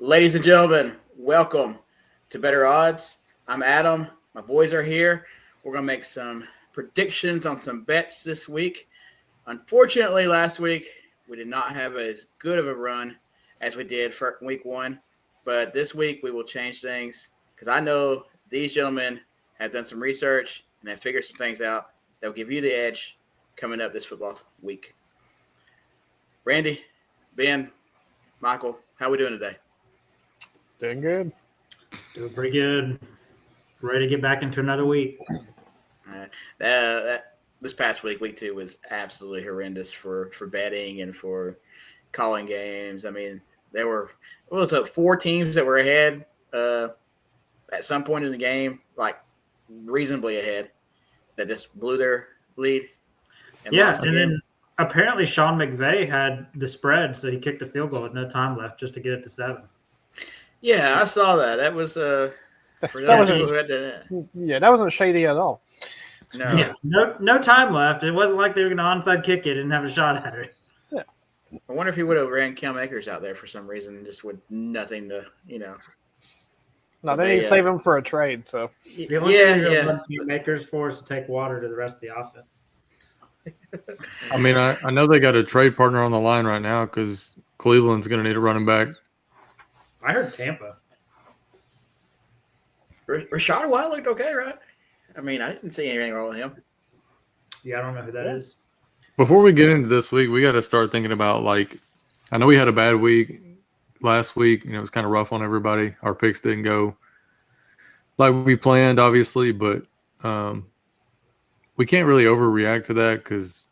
Ladies and gentlemen, welcome to Better Odds. I'm Adam. My boys are here. We're going to make some predictions on some bets this week. Unfortunately, last week we did not have as good of a run as we did for week one. But this week we will change things because I know these gentlemen have done some research and have figured some things out that will give you the edge coming up this football week. Randy, Ben, Michael, how are we doing today? Doing good. Doing pretty good. Ready to get back into another week. This past week two, was absolutely horrendous for betting and for calling games. I mean, there were four teams that were ahead at some point in the game, like reasonably ahead, that just blew their lead. And then apparently Sean McVay had the spread, so he kicked a field goal with no time left just to get it to 7. Yeah, I saw that. That was that wasn't shady at all. No. Yeah, no time left. It wasn't like they were going to onside kick it and have a shot at it. Yeah. I wonder if he would have ran Cam Akers out there for some reason, just with nothing to, No, they need to save him for a trade. So the only thing Cam Akers for is to take water to the rest of the offense. I mean, I know they got a trade partner on the line right now because Cleveland's going to need a running back. I heard Tampa. Rashad White looked okay, right? I mean, I didn't see anything wrong with him. Yeah, I don't know who that is. Before we get into this week, we got to start thinking about, I know we had a bad week last week. It was kind of rough on everybody. Our picks didn't go like we planned, obviously, but we can't really overreact to that because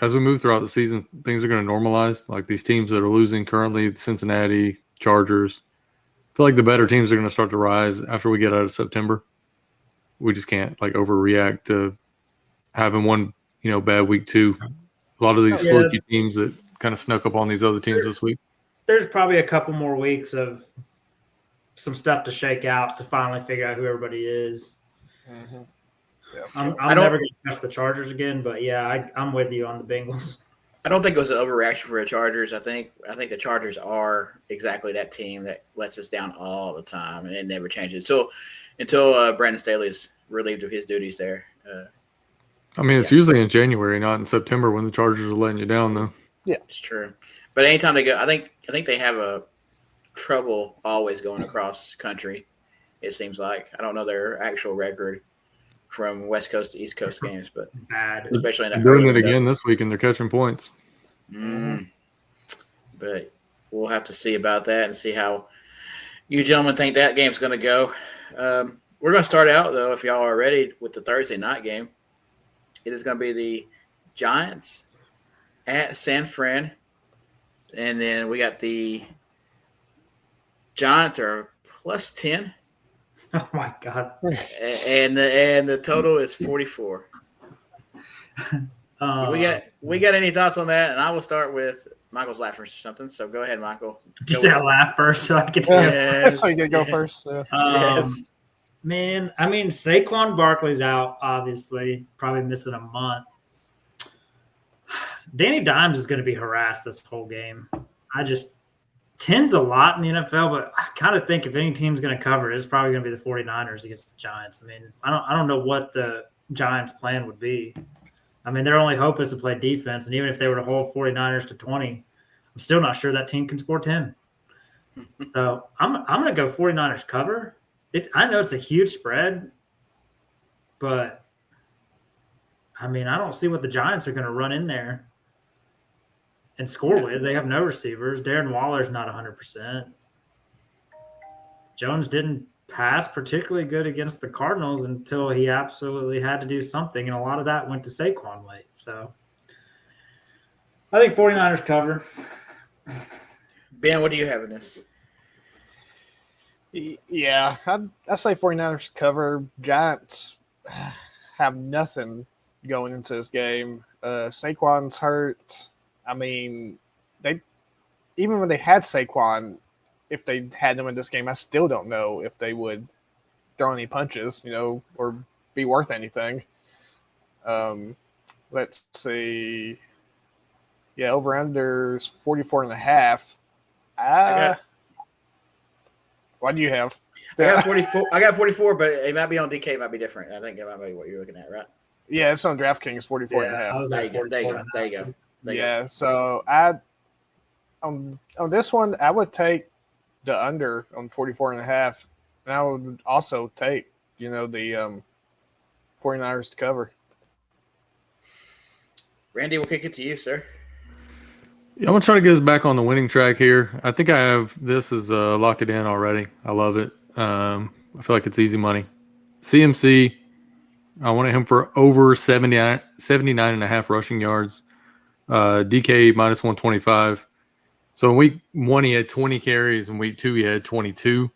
as we move throughout the season, things are going to normalize. Like these teams that are losing currently, Cincinnati, Chargers, I feel like the better teams are going to start to rise after we get out of September. We just can't overreact to having one, bad week too. A lot of these fluky teams that kind of snuck up on these other teams this week. There's probably a couple more weeks of some stuff to shake out to finally figure out who everybody is. Mm-hmm. Yeah. I'm never going to trust the Chargers again, but I'm with you on the Bengals. I don't think it was an overreaction for the Chargers. I think the Chargers are exactly that team that lets us down all the time, and it never changes. So until Brandon Staley is relieved of his duties there. It's usually in January, not in September, when the Chargers are letting you down, though. Yeah, it's true. But anytime they go, I think they have a trouble always going across country. It seems like I don't know their actual record from West Coast to East Coast games, but bad. Especially in that doing it again this week, and they're catching points. But we'll have to see about that and see how you gentlemen think that game's going to go. We're going to start out, though, if y'all are ready, with the Thursday night game. It is going to be the Giants at San Fran. And then we got the Giants are plus 10. Oh, my God. And the total is 44. We got any thoughts on that? And I will start with Michael's laughing or something. So go ahead, Michael. Just say I laugh first so I can That's why you go first. Yes. Man, Saquon Barkley's out, obviously, probably missing a month. Danny Dimes is going to be harassed this whole game. 10's a lot in the NFL, but I kind of think if any team's going to cover it, it's probably going to be the 49ers against the Giants. I don't know what the Giants' plan would be. Their only hope is to play defense, and even if they were to hold 49ers to 20, I'm still not sure that team can score 10. So I'm going to go 49ers cover. I know it's a huge spread, but I don't see what the Giants are going to run in there and score with. They have no receivers. Darren Waller's not 100%. Jones didn't pass particularly good against the Cardinals until he absolutely had to do something, and a lot of that went to Saquon late. So I think 49ers cover. Ben, what do you have in this? Yeah, I say 49ers cover. Giants have nothing going into this game. Saquon's hurt. They even when they had Saquon, if they had him in this game, I still don't know if they would throw any punches, or be worth anything. Let's see. Yeah, over-under's 44.5. What do you have? I got 44. I got 44, but it might be on DK. It might be different. I think it might be what you're looking at, right? Yeah, it's on DraftKings 44 and a I half. was There at you go. There you 44 go. and a There you half. go. There you Yeah, so on this one, I would take the under on 44 and a half. And I would also take, the 49ers to cover. Randy, we'll kick it to you, sir. Yeah, I'm gonna try to get us back on the winning track here. I think I have this is locked it in already. I love it. I feel like it's easy money. CMC, I wanted him for over 79 and a half rushing yards. DK minus 125. So in week 1 he had 20 carries. In week 2 he had 22.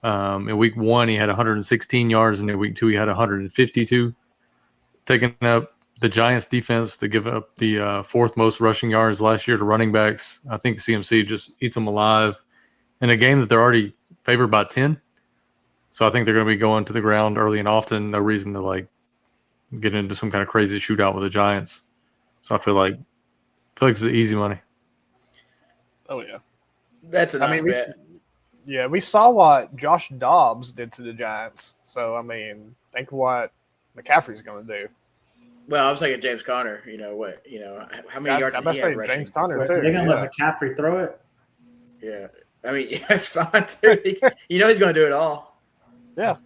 In week 1 he had 116 yards, and in week 2 he had 152. Taking up the Giants defense to give up the fourth most rushing yards last year to running backs. I think CMC just eats them alive in a game that they're already favored by 10. So I think they're going to be going to the ground early and often. No reason to get into some kind of crazy shootout with the Giants. So I feel like it's easy money. Oh, yeah. That's a nice bet. We saw what Josh Dobbs did to the Giants. So, think of what McCaffrey's going to do. Well, I was thinking James Conner. How many yards did he have rushing? James Conner, Are too. they going to let McCaffrey throw it? Yeah. It's fine, too. He's going to do it all. Yeah.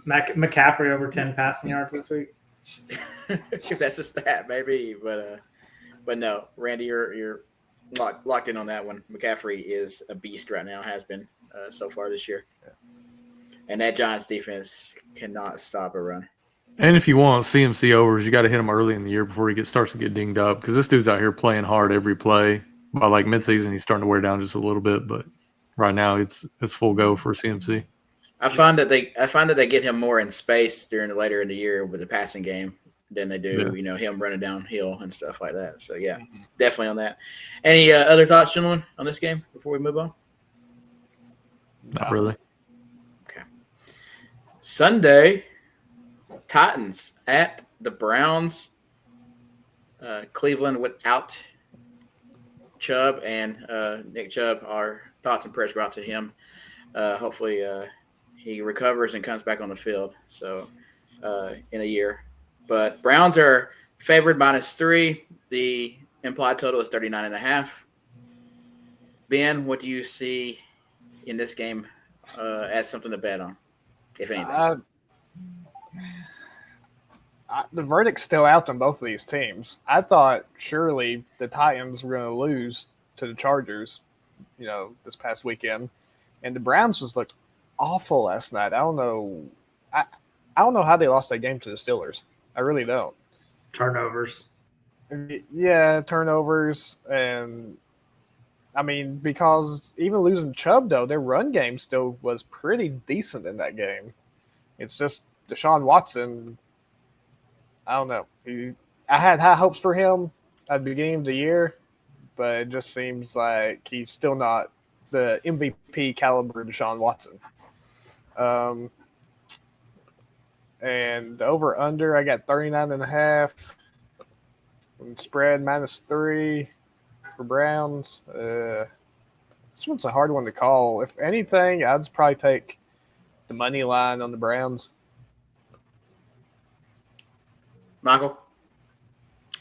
McCaffrey over 10 passing yards this week? If that's a stat, maybe. But no, Randy, you're locked in on that one. McCaffrey is a beast right now, has been so far this year. Yeah. And that Giants defense cannot stop a run. And if you want CMC overs, you got to hit him early in the year before he starts to get dinged up, because this dude's out here playing hard every play. By midseason, he's starting to wear down just a little bit, but right now it's full go for CMC. I find that they get him more in space later in the year with the passing game than they do, him running downhill and stuff like that. So yeah, definitely on that. Any other thoughts, gentlemen, on this game before we move on? Not really. Okay. Sunday, Titans at the Browns. Cleveland without Chubb and Nick Chubb. Our thoughts and prayers go out to him. Hopefully he recovers and comes back on the field. So in a year. But Browns are favored -3. The implied total is 39.5. Ben, what do you see in this game as something to bet on, if anything? The verdict's still out on both of these teams. I thought surely the Titans were going to lose to the Chargers, this past weekend, and the Browns just looked awful last night. I don't know. I don't know how they lost that game to the Steelers. I really don't. Turnovers. Yeah, turnovers, and because even losing Chubb, though, their run game still was pretty decent in that game. It's just Deshaun Watson. I don't know. I had high hopes for him at the beginning of the year, but it just seems like he's still not the MVP caliber Deshaun Watson. And over under, I got 39.5. And spread -3 for Browns. This one's a hard one to call. If anything, I'd probably take the money line on the Browns. Michael?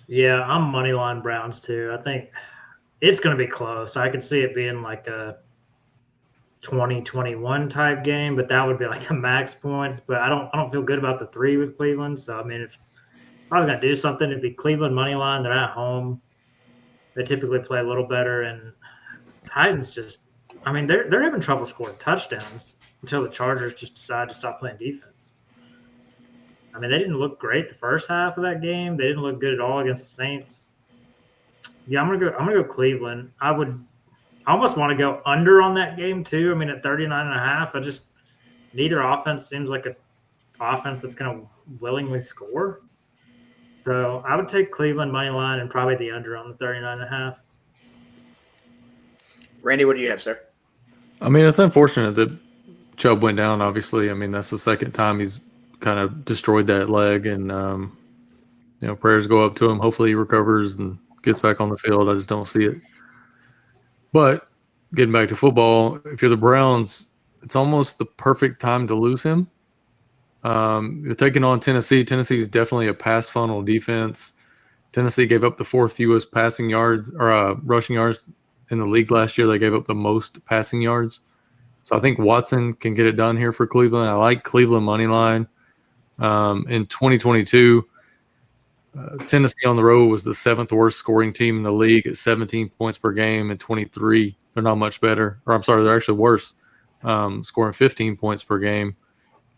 Yeah, I'm moneyline Browns too. I think it's going to be close. I could see it being like a 20-21 type game, but that would be like the max points. But I don't feel good about the 3 with Cleveland. So if I was going to do something, it'd be Cleveland moneyline. They're at home. They typically play a little better, and Titans they're having trouble scoring touchdowns until the Chargers just decide to stop playing defense. They didn't look great the first half of that game. They didn't look good at all against the Saints. Yeah, I'm gonna go Cleveland. I almost want to go under on that game too. At 39.5, neither offense seems like an offense that's going to willingly score. So I would take Cleveland money line and probably the under on the 39.5. Randy, what do you have, sir? It's unfortunate that Chubb went down. Obviously, that's the second time he's kind of destroyed that leg, and prayers go up to him. Hopefully he recovers and gets back on the field. I just don't see it. But getting back to football, if you're the Browns, it's almost the perfect time to lose him. You're taking on Tennessee. Tennessee is definitely a pass funnel defense. Tennessee gave up the fourth fewest passing yards or rushing yards in the league last year. They gave up the most passing yards. So I think Watson can get it done here for Cleveland. I like Cleveland money line. In 2022, Tennessee on the road was the 7th worst scoring team in the league at 17 points per game. And 23, they're not much better. Or I'm sorry, they're actually worse, scoring 15 points per game.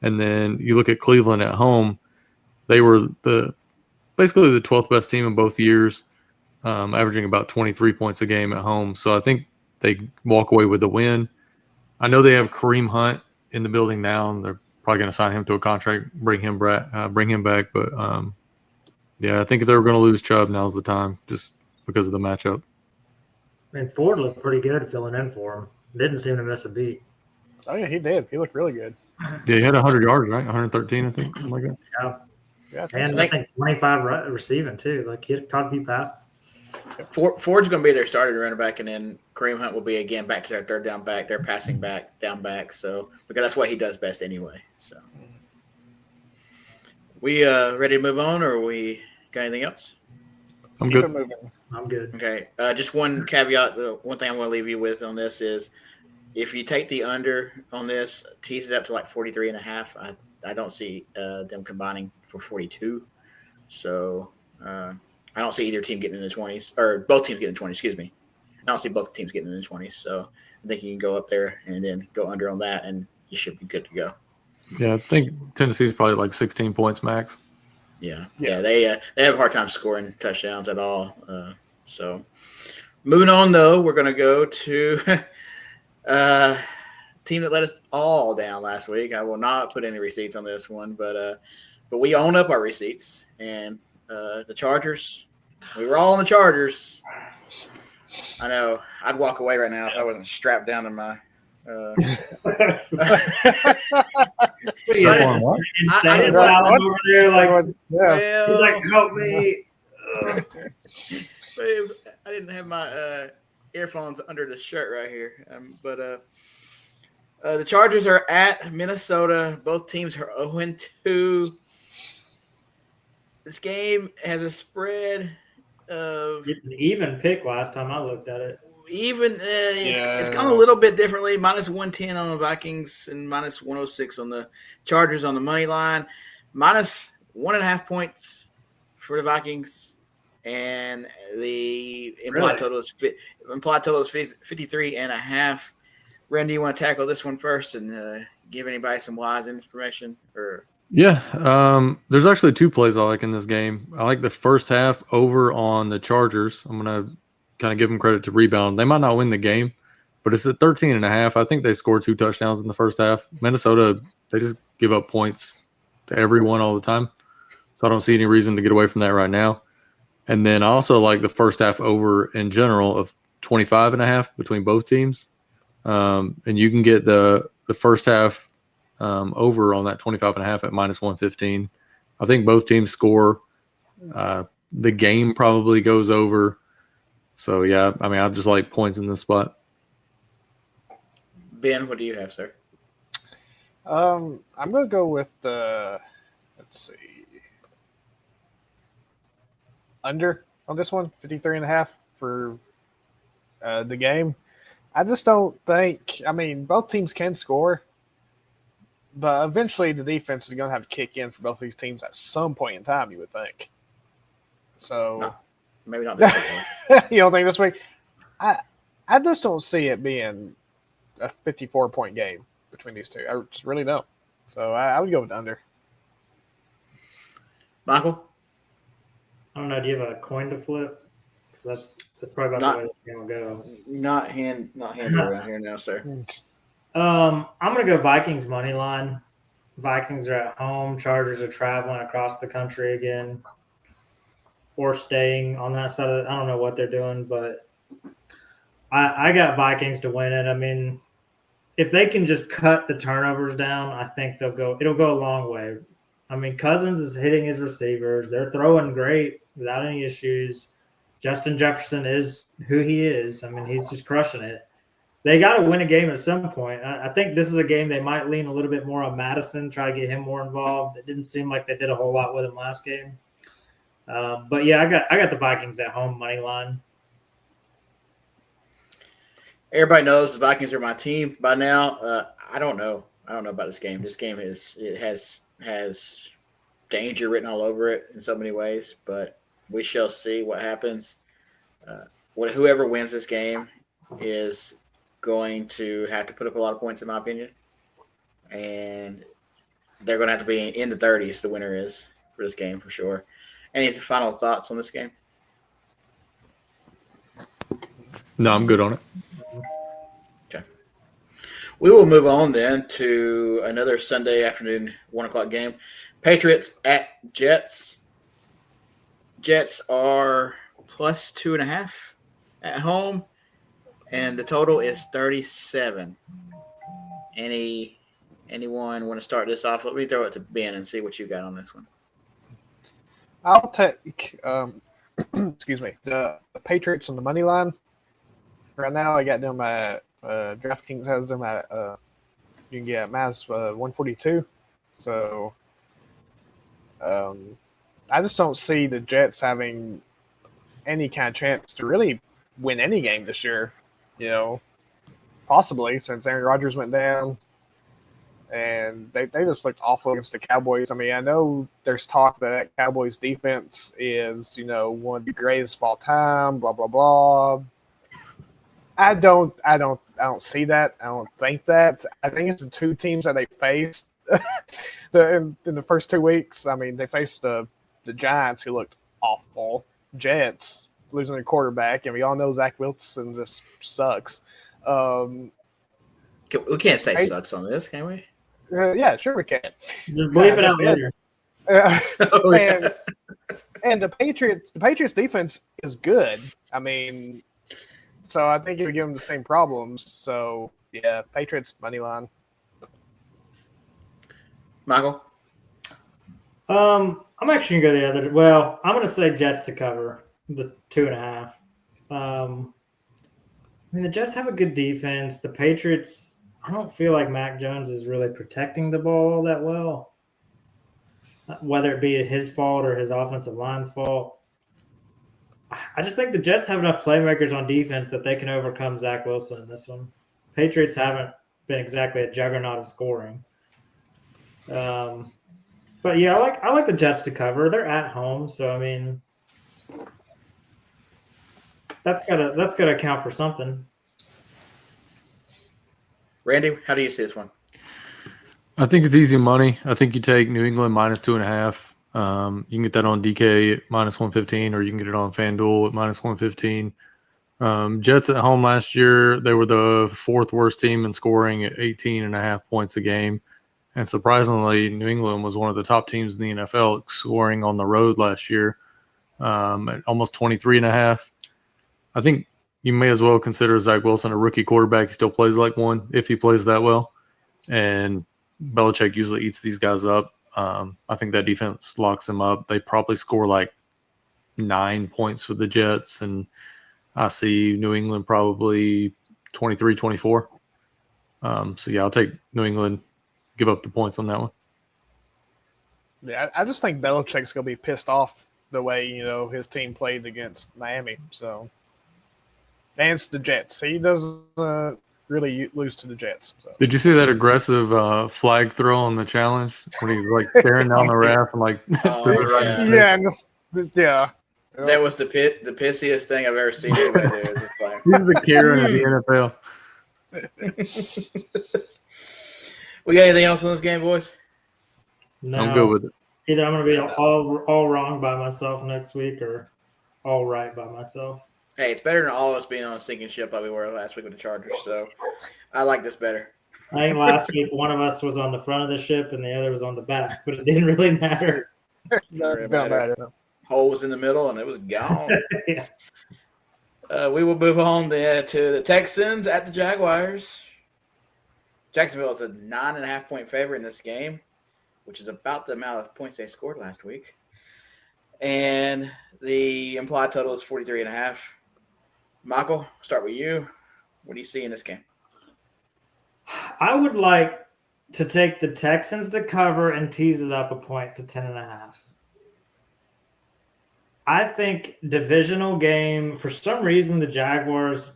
And then you look at Cleveland at home, they were basically the 12th best team in both years, averaging about 23 points a game at home. So I think they walk away with the win. I know they have Kareem Hunt in the building now, and they're probably going to sign him to a contract, bring him back. But yeah, I think if they were going to lose Chubb, now's the time, just because of the matchup. I mean, Ford looked pretty good filling in for him. Didn't seem to miss a beat. Oh yeah, he did. He looked really good. Yeah, he had 100 yards, right? 113, I think. Something like that. Yeah, and I think 25 receiving too. Like he had caught a few passes. Ford's going to be their starting running back, and then Kareem Hunt will be again back to their third down back, their passing back, down back. So because that's what he does best anyway. So we ready to move on, or we got anything else? I'm good. I'm good. Okay. Just one caveat. One thing I'm going to leave you with on this is, if you take the under on this, tease it up to like 43.5. I don't see them combining for 42. So I don't see either team getting in the 20s, or both teams getting in the 20s, excuse me. I don't see both teams getting in the 20s. So I think you can go up there and then go under on that, and you should be good to go. Yeah, I think Tennessee's probably like 16 points max. Yeah. They have a hard time scoring touchdowns at all. So moving on, though, we're going to go to team that let us all down last week. I will not put any receipts on this one, but we own up our receipts, and the Chargers. We were all on the Chargers. I know. I'd walk away right now if I wasn't strapped down to my. I didn't over there like, yeah. He's like, help me. I didn't have my earphones under the shirt right here, but the Chargers are at Minnesota. Both teams are 0-2. This game has a spread of. It's an even pick last time I looked at it. Even it's gone a little bit differently. Minus 110 on the Vikings and minus 106 on the Chargers on the money line. Minus 1.5 points for the Vikings, and the implied total is 53.5. Ren, do you want to tackle this one first and give anybody some wise information? Or yeah, there's actually 2 plays I like in this game. I like the first half over on the Chargers. I'm gonna kind of give them credit to rebound. They might not win the game, but it's at 13.5. I think they scored 2 touchdowns in the first half. Minnesota, they just give up points to everyone all the time. So I don't see any reason to get away from that right now. And then I also like the first half over in general of 25.5 between both teams. And you can get the first half over on that 25.5 at minus 115. I think both teams score. The game probably goes over. So, yeah, I mean, I just like points in this spot. Ben, what do you have, sir? I'm going to go with the, let's see, under on this one, 53.5 for the game. I just don't think, I mean, both teams can score, but eventually the defense is going to have to kick in for both these teams at some point in time, you would think. So no, maybe not this week. You don't think this week? I just don't see it being a 54-point game between these two. I just really don't. So I would go with under. Michael? I don't know. Do you have a coin to flip? Because that's probably about the way this game will go. Not hand around here now, sir. I'm gonna go Vikings money line. Vikings are at home. Chargers are traveling across the country again, or staying on that side of it. I don't know what they're doing, but I got Vikings to win it. I mean, if they can just cut the turnovers down, I think it'll go a long way. I mean, Cousins is hitting his receivers. They're throwing great without any issues. Justin Jefferson is who he is. I mean, he's just crushing it. they got to win a game at some point. I think this is a game they might lean a little bit more on Madison, try to get him more involved. It didn't seem like they did a whole lot with him last game. But yeah, I got the Vikings at home money line. Everybody knows the Vikings are my team by now. I don't know. I don't know about this game. This game has danger written all over it in so many ways, but we shall see what happens. Whoever wins this game is going to have to put up a lot of points, in my opinion, and they're going to have to be in the 30s. The winner is for this game for sure. Any final thoughts on this game? No, I'm good on it. Okay. We will move on then to another Sunday afternoon 1:00 game. Patriots at Jets. Jets are plus 2.5 at home, and the total is 37. Anyone want to start this off? Let me throw it to Ben and see what you got on this one. I'll take excuse me, the Patriots on the money line. Right now, I got them at DraftKings has them at you can get minus 142. So I just don't see the Jets having any kind of chance to really win any game this year. You know, possibly since Aaron Rodgers went down, and they just looked awful against the Cowboys. I mean, I know there's talk that Cowboys defense is one of the greatest of all time. Blah blah blah. I don't see that. I don't think that. I think it's the two teams that they faced in the first 2 weeks. I mean, they faced the Giants, who looked awful. Jets losing their quarterback, and we all know Zach Wilson just sucks. We can't say sucks on this, can we? Yeah, sure we can. Just bleep it out later. And the Patriots defense is good. I mean, so I think it would give them the same problems. So yeah, Patriots money line. Michael? I'm actually gonna go the other. Well, I'm gonna say Jets to cover the 2.5. I mean, the Jets have a good defense. The Patriots, I don't feel like Mac Jones is really protecting the ball all that well, whether it be his fault or his offensive line's fault. I just think the Jets have enough playmakers on defense that they can overcome Zach Wilson in this one. Patriots haven't been exactly a juggernaut of scoring. But yeah, I like the Jets to cover. They're at home, so I mean, that's gotta account for something. Randy, how do you see this one? I think it's easy money. I think you take New England minus 2.5. You can get that on DK at minus 115, or you can get it on FanDuel at minus 115. Jets at home last year, they were the fourth worst team in scoring at 18.5 points a game. And surprisingly, New England was one of the top teams in the NFL scoring on the road last year at almost 23.5. I think you may as well consider Zach Wilson a rookie quarterback. He still plays like one if he plays that well. And Belichick usually eats these guys up. I think that defense locks him up. They probably score like 9 points for the Jets, and I see New England probably 23-24. So, yeah, I'll take New England, give up the points on that one. Yeah, I just think Belichick's going to be pissed off the way, his team played against Miami. So, and it's the Jets. He doesn't really lose to the Jets. So. Did you see that aggressive flag throw on the challenge when he's like staring down the ref and like threw it right in his face? Yeah. That was the pissiest thing I've ever seen anybody do. He's the Karen of the NFL. We got anything else on this game, boys? No. I'm good with it. Either I'm going to be all wrong by myself next week or all right by myself. Hey, it's better than all of us being on a sinking ship like we were last week with the Chargers. So I like this better. I think last week one of us was on the front of the ship and the other was on the back, but it didn't really matter. Don't matter. Hole was in the middle and it was gone. Yeah. We will move on then to the Texans at the Jaguars. Jacksonville is a 9.5-point favorite in this game, which is about the amount of points they scored last week. And the implied total is 43.5. Michael, start with you. What do you see in this game? I would like to take the Texans to cover and tease it up a point to 10.5. I think divisional game, for some reason, the Jaguars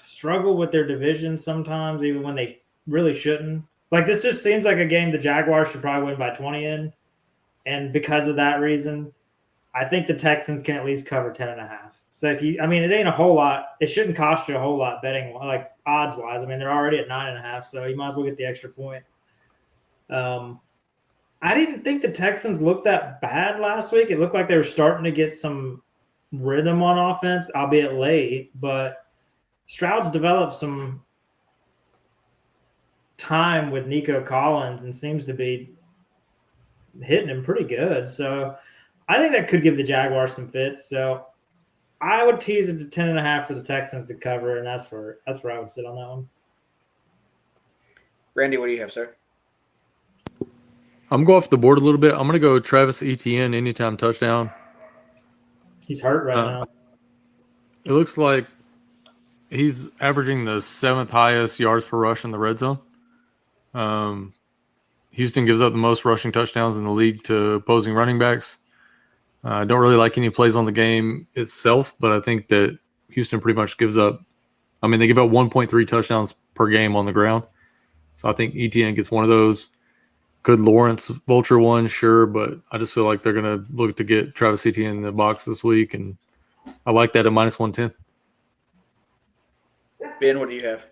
struggle with their division sometimes, even when they really shouldn't. Like, this just seems like a game the Jaguars should probably win by 20 in. And because of that reason, I think the Texans can at least cover 10.5. So it ain't a whole lot. It shouldn't cost you a whole lot betting, like odds wise. I mean, they're already at 9.5, so you might as well get the extra point. I didn't think the Texans looked that bad last week. It looked like they were starting to get some rhythm on offense, albeit late, but Stroud's developed some time with Nico Collins and seems to be hitting him pretty good. So I think that could give the Jaguars some fits. So I would tease it to 10.5 for the Texans to cover, and that's where I would sit on that one. Randy, what do you have, sir? I'm going off the board a little bit. I'm going to go Travis Etienne anytime touchdown. He's hurt right now. It looks like he's averaging the 7th highest yards per rush in the red zone. Houston gives up the most rushing touchdowns in the league to opposing running backs. I don't really like any plays on the game itself, but I think that Houston pretty much gives up. I mean, they give up 1.3 touchdowns per game on the ground. So I think Etienne gets one of those. Could Lawrence vulture one? Sure, but I just feel like they're going to look to get Travis Etienne in the box this week, and I like that at -110. Ben, what do you have?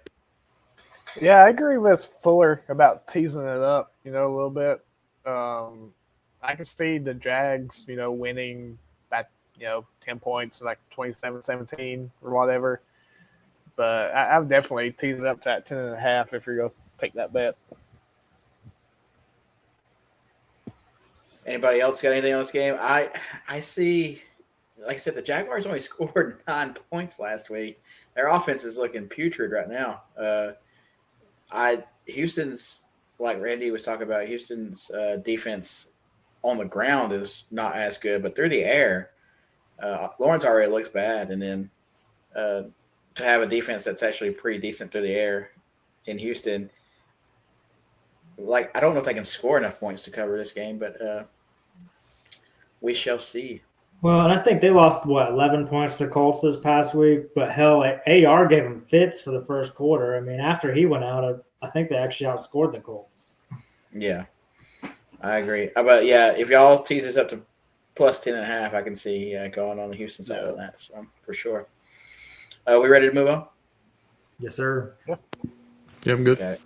Yeah, I agree with Fuller about teasing it up, a little bit. I can see the Jags, winning by, 10 points, like 27-17 or whatever. But I would definitely tease it up to that 10.5 if you're going to take that bet. Anybody else got anything on this game? I see, like I said, the Jaguars only scored 9 points last week. Their offense is looking putrid right now. Houston's, like Randy was talking about, Houston's defense on the ground is not as good, but through the air, Lawrence already looks bad. And then to have a defense that's actually pretty decent through the air in Houston, I don't know if they can score enough points to cover this game, but we shall see. Well, and I think they lost, 11 points to the Colts this past week. But, hell, AR gave them fits for the first quarter. I mean, after he went out, I think they actually outscored the Colts. Yeah, I agree. But, yeah, if y'all tease this up to plus 10.5, I can see going on the Houston side of that, so for sure. We ready to move on? Yes, sir. Yeah, I'm good. Okay.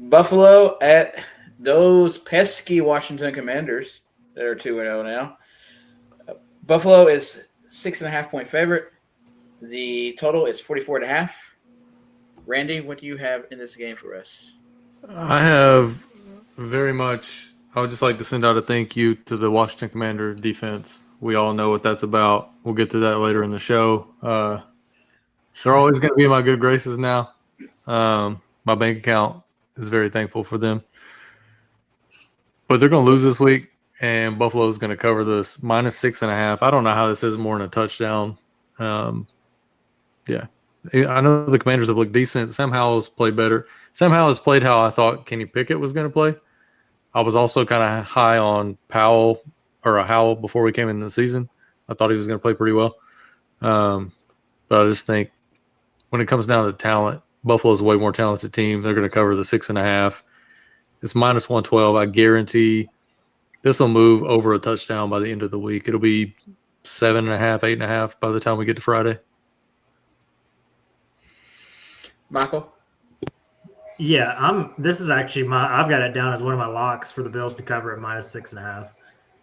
Buffalo at those pesky Washington Commanders that are 2-0 now. Buffalo is 6.5-point favorite. The total is 44.5. Randy, what do you have in this game for us? I have I would just like to send out a thank you to the Washington Commander defense. We all know what that's about. We'll get to that later in the show. They're always going to be in my good graces now. My bank account is very thankful for them. But they're going to lose this week, and Buffalo is going to cover this -6.5. I don't know how this isn't more than a touchdown. Yeah. I know the Commanders have looked decent. Sam Howell's played better. Sam Howell has played how I thought Kenny Pickett was going to play. I was also kind of high on Howell before we came into the season. I thought he was going to play pretty well. But I just think when it comes down to talent, Buffalo's a way more talented team. They're going to cover the 6.5. It's -112. I guarantee this will move over a touchdown by the end of the week. It'll be 7.5, 8.5 by the time we get to Friday. Michael? Yeah, this is actually I've got it down as one of my locks for the Bills to cover at -6.5.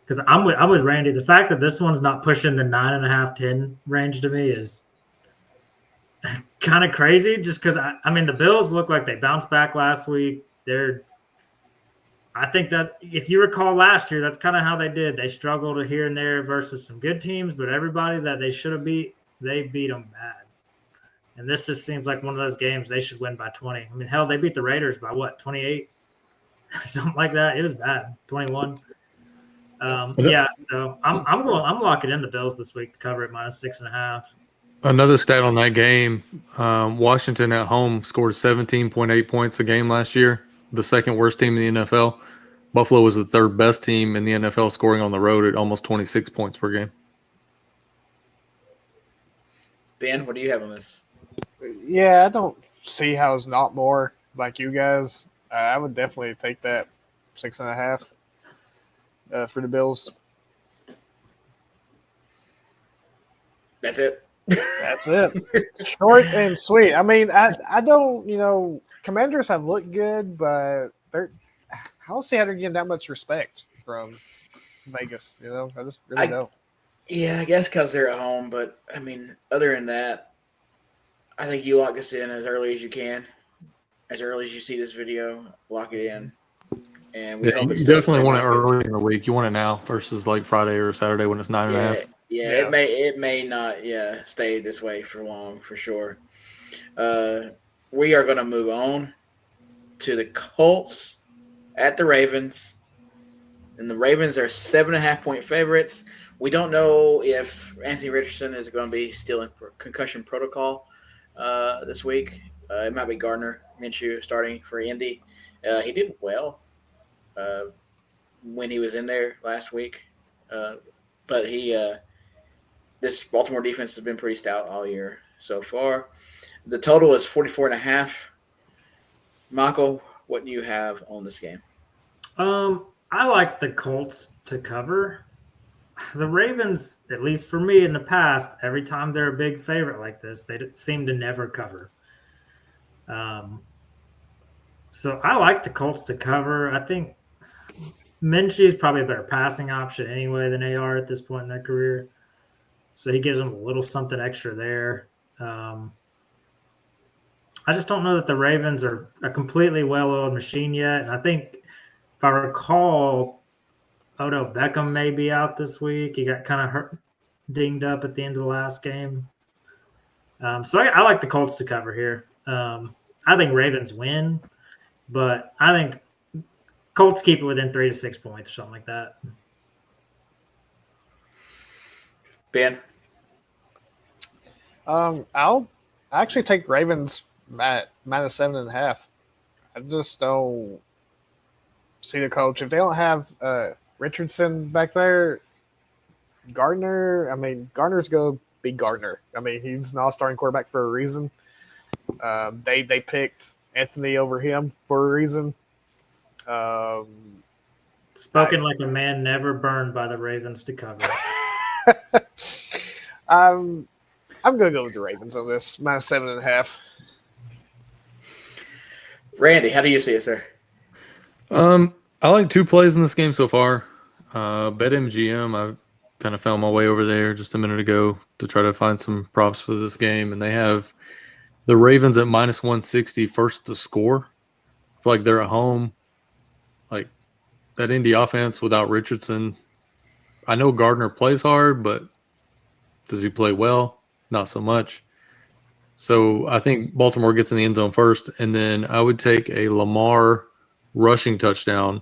Because I'm with Randy. The fact that this one's not pushing the 9.5, 10 range to me is kind of crazy. Just because the Bills look like they bounced back last week. I think that if you recall last year, that's kind of how they did. They struggled here and there versus some good teams, but everybody that they should have beat, they beat them bad. And this just seems like one of those games they should win by 20. I mean, hell, they beat the Raiders by 28? Something like that. It was bad. 21. Yeah, so I'm locking in the Bills this week to cover at -6.5. Another stat on that game, Washington at home scored 17.8 points a game last year, the second worst team in the NFL. Buffalo was the third best team in the NFL scoring on the road at almost 26 points per game. Ben, what do you have on this? Yeah, I don't see how it's not more like you guys. I would definitely take that 6.5 for the Bills. That's it. That's it. Short and sweet. I mean, I don't, Commanders have looked good, but I don't see how they're getting that much respect from Vegas. I just really don't. Yeah, I guess because they're at home. But, I mean, other than that, I think you lock this in as early as you can. As early as you see this video, lock it in. And we hope you it's definitely want it early in the week. You want it now versus like Friday or Saturday when it's 9.5. Yeah, it may not stay this way for long, for sure. We are going to move on to the Colts at the Ravens. And the Ravens are 7.5-point favorites. We don't know if Anthony Richardson is going to be still in concussion protocol this week. It might be Gardner Minshew starting for Indy. He did well when he was in there last week. But this Baltimore defense has been pretty stout all year so far. The total is 44.5. Michael, what do you have on this game? I like the Colts to cover. The Ravens, at least for me in the past, every time they're a big favorite like this, they seem to never cover. So I like the Colts to cover. I think Minshew is probably a better passing option anyway than they are at this point in their career. So he gives them a little something extra there. I just don't know that the Ravens are a completely well-oiled machine yet. And I think, if I recall, Odell Beckham may be out this week. He got kind of dinged up at the end of the last game. So I like the Colts to cover here. I think Ravens win, but I think Colts keep it within 3 to 6 points or something like that. Ben? I'll actually take Ravens at minus 7.5. I just don't see the coach. If they don't have Richardson back there, Gardner's going to be Gardner. He's not a starting quarterback for a reason. They picked Anthony over him for a reason. Spoken like a man never burned by the Ravens to cover. I'm going to go with the Ravens on this, minus 7.5. Randy, how do you see it, sir? I like two plays in this game so far. BetMGM, I kind of found my way over there just a minute ago to try to find some props for this game, and they have the Ravens at minus 160 first to score. I feel like they're at home. Like that Indy offense without Richardson. I know Gardner plays hard, but does he play well? Not so much. So I think Baltimore gets in the end zone first, and then I would take a Lamar rushing touchdown.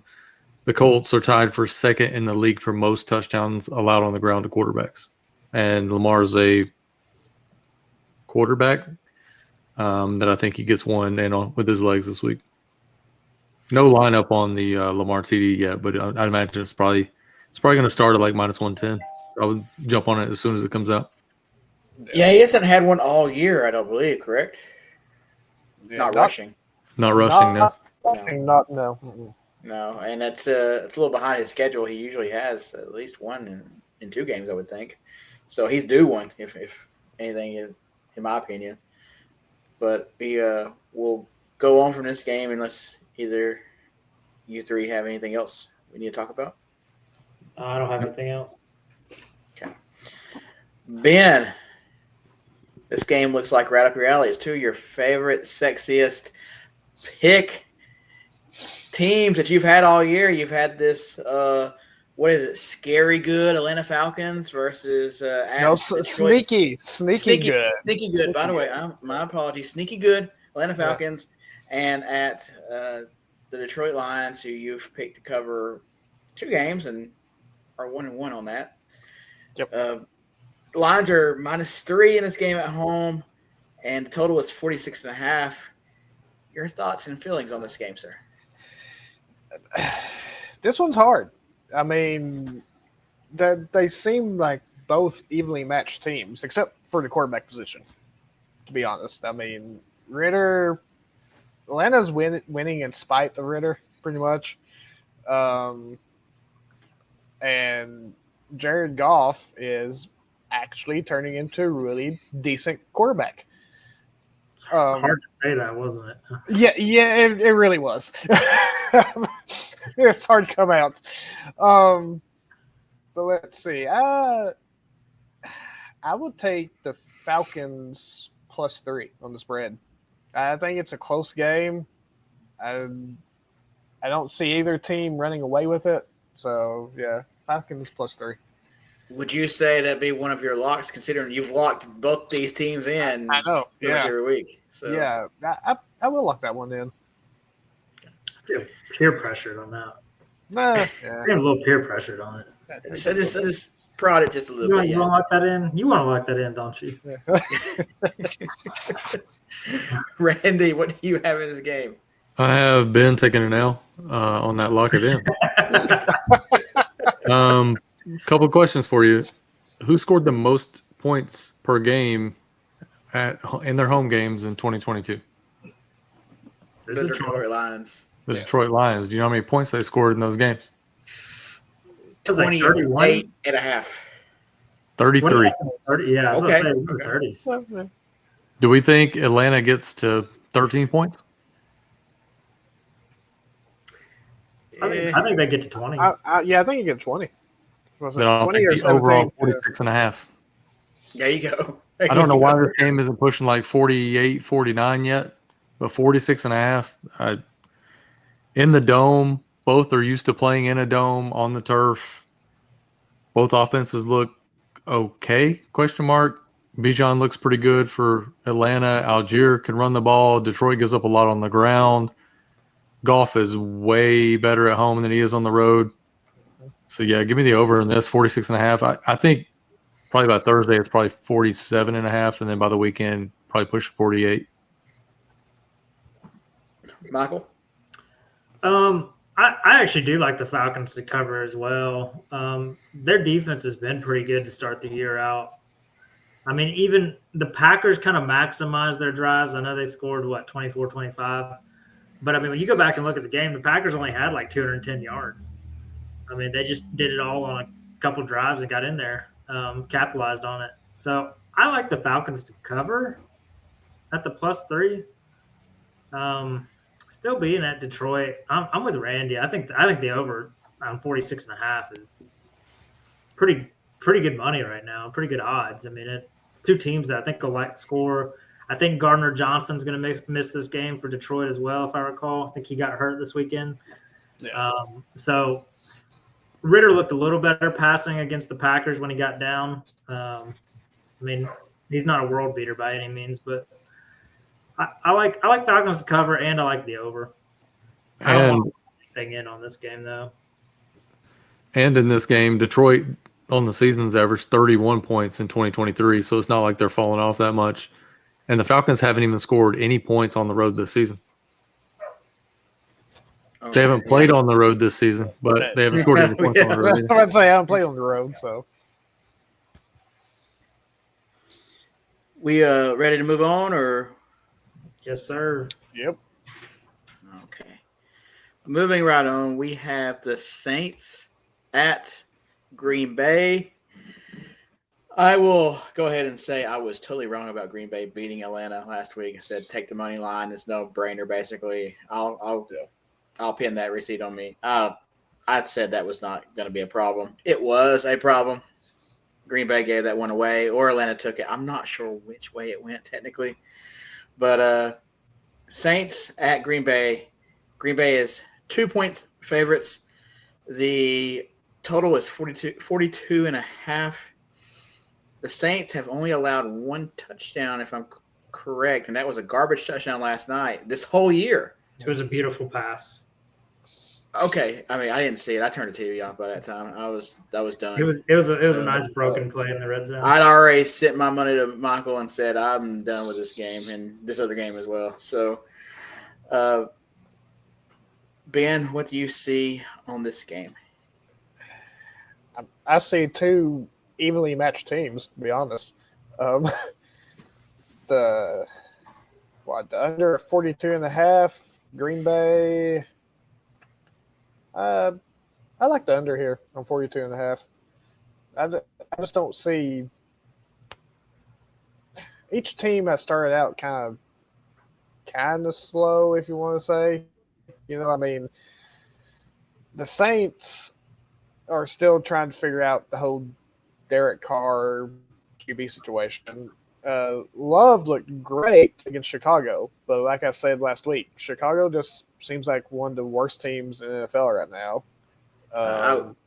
The Colts are tied for second in the league for most touchdowns allowed on the ground to quarterbacks. And Lamar's a quarterback that I think he gets one in on with his legs this week. No lineup on the Lamar TD yet, but I imagine it's probably going to start at like minus 110. I would jump on it as soon as it comes out. Yeah, he hasn't had one all year, I don't believe, correct? Yeah, not rushing. Not rushing, no. No. No, and it's a little behind his schedule. He usually has at least one in 2 games, I would think. So he's due one, if anything is, in my opinion. But we will go on from this game unless either you three have anything else we need to talk about. I don't have anything else. Okay. Ben, this game looks like right up your alley. It's 2 of your favorite, sexiest pick teams that you've had all year. You've had this, what is it, scary good Atlanta sneaky Falcons versus good. Sneaky good. By the way, my apologies. Sneaky good Atlanta Falcons, and at the Detroit Lions, who you've picked to cover 2 games and are 1-1 on that. Yep. The lines are -3 in this game at home, and the total is 46.5. Your thoughts and feelings on this game, sir? This one's hard. I mean, they seem like both evenly matched teams, except for the quarterback position, to be honest. I mean, Atlanta's winning in spite of Ritter, pretty much. And Jared Goff is actually turning into a really decent quarterback. It's hard to say that, wasn't it? Yeah, it really was. It's hard to come out. But let's see. I would take the Falcons +3 on the spread. I think it's a close game. I don't see either team running away with it. So, yeah, Falcons +3. Would you say that'd be one of your locks, considering you've locked both these teams in? I know, yeah, every week. So yeah, I will lock that one in. I feel peer pressured on that. Nah, I have a little peer pressured on it. I just prod it just a little bit. You want to lock that in? You want to lock that in, don't you? Randy, what do you have in this game? I have been taking an L on that lock it in. Couple of questions for you. Who scored the most points per game in their home games in 2022? The Detroit Lions. The Detroit Lions. Do you know how many points they scored in those games? 28.5. 33. 30, yeah, I was Okay. going to say it was in the 30s. Do we think Atlanta gets to 13 points? I think they get to 20. Yeah, I think you get 20. Was it Then I'll 20 take or the 17? overall 46.5. There you go. I don't know why this game isn't pushing like 48, 49 yet, but 46.5. In the dome, both are used to playing in a dome on the turf. Both offenses look okay, question mark. Bijan looks pretty good for Atlanta. Algier can run the ball. Detroit gives up a lot on the ground. Goff is way better at home than he is on the road. So, yeah, give me the over in this, 46.5. I think probably by Thursday it's probably 47.5, and then by the weekend probably push 48. Michael? I actually do like the Falcons to cover as well. Their defense has been pretty good to start the year out. I mean, even the Packers kind of maximized their drives. I know they scored, 24, 25. But, I mean, when you go back and look at the game, the Packers only had like 210 yards. I mean, they just did it all on a couple drives and got in there, capitalized on it. So I like the Falcons to cover at the +3. Still being at Detroit, I'm with Randy. I think the over on 46.5 is pretty good money right now. Pretty good odds. I mean, it's two teams that I think will score. I think Gardner Johnson's going to miss this game for Detroit as well, if I recall. I think he got hurt this weekend. Yeah. So Ritter looked a little better passing against the Packers when he got down. I mean, he's not a world beater by any means, but I like Falcons to cover, and I like the over. I don't want anything in on this game, though. And in this game, Detroit on the season's averaged 31 points in 2023, so it's not like they're falling off that much. And the Falcons haven't even scored any points on the road this season. Okay. They haven't played on the road this season, but they haven't scored any points on the road. I'm about to say I haven't played on the road, so. We ready to move on, or? Yes, sir. Yep. Okay. Moving right on, we have the Saints at Green Bay. I will go ahead and say I was totally wrong about Green Bay beating Atlanta last week. I said take the money line. It's no brainer, basically. I'll pin that receipt on me. I said that was not going to be a problem. It was a problem. Green Bay gave that one away, or Atlanta took it. I'm not sure which way it went technically. But Saints at Green Bay. Green Bay is 2-point favorites. The total is 42.5. The Saints have only allowed one touchdown, if I'm correct, and that was a garbage touchdown last night. This whole year. It was a beautiful pass. Okay, I mean, I didn't see it. I turned the TV off by that time. I was done. It was a nice broken play in the red zone. I'd already sent my money to Michael and said I'm done with this game and this other game as well. So, Ben, what do you see on this game? I see two evenly matched teams, to be honest. The under 42.5, Green Bay. I like the under here on 42.5. I just don't see each team that started out kind of slow, if you want to say. I mean, the Saints are still trying to figure out the whole Derek Carr QB situation. Love looked great against Chicago, but like I said last week, Chicago just seems like one of the worst teams in the NFL right now.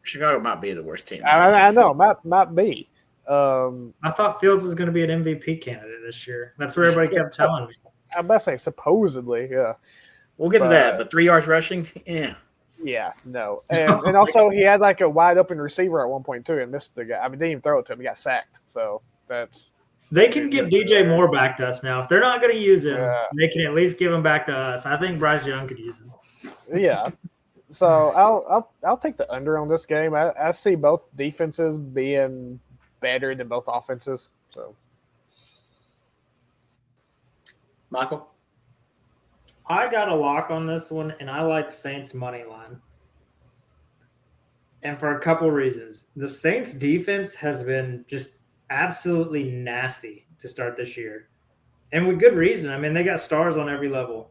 Chicago might be the worst team. I know, might be. I thought Fields was going to be an MVP candidate this year. That's what everybody kept telling me. I'm about to say supposedly, yeah. We'll get to that, but 3 yards rushing, yeah. Yeah, no. And also he had like a wide open receiver at one point too and missed the guy. I mean, didn't even throw it to him. He got sacked. So that's They can give DJ Moore back to us now. If they're not going to use him, they can at least give him back to us. I think Bryce Young could use him. Yeah. So I'll take the under on this game. I see both defenses being better than both offenses. So Michael? I got a lock on this one, and I like Saints money line. And for a couple reasons. The Saints defense has been just absolutely nasty to start this year. And with good reason. I mean, they got stars on every level.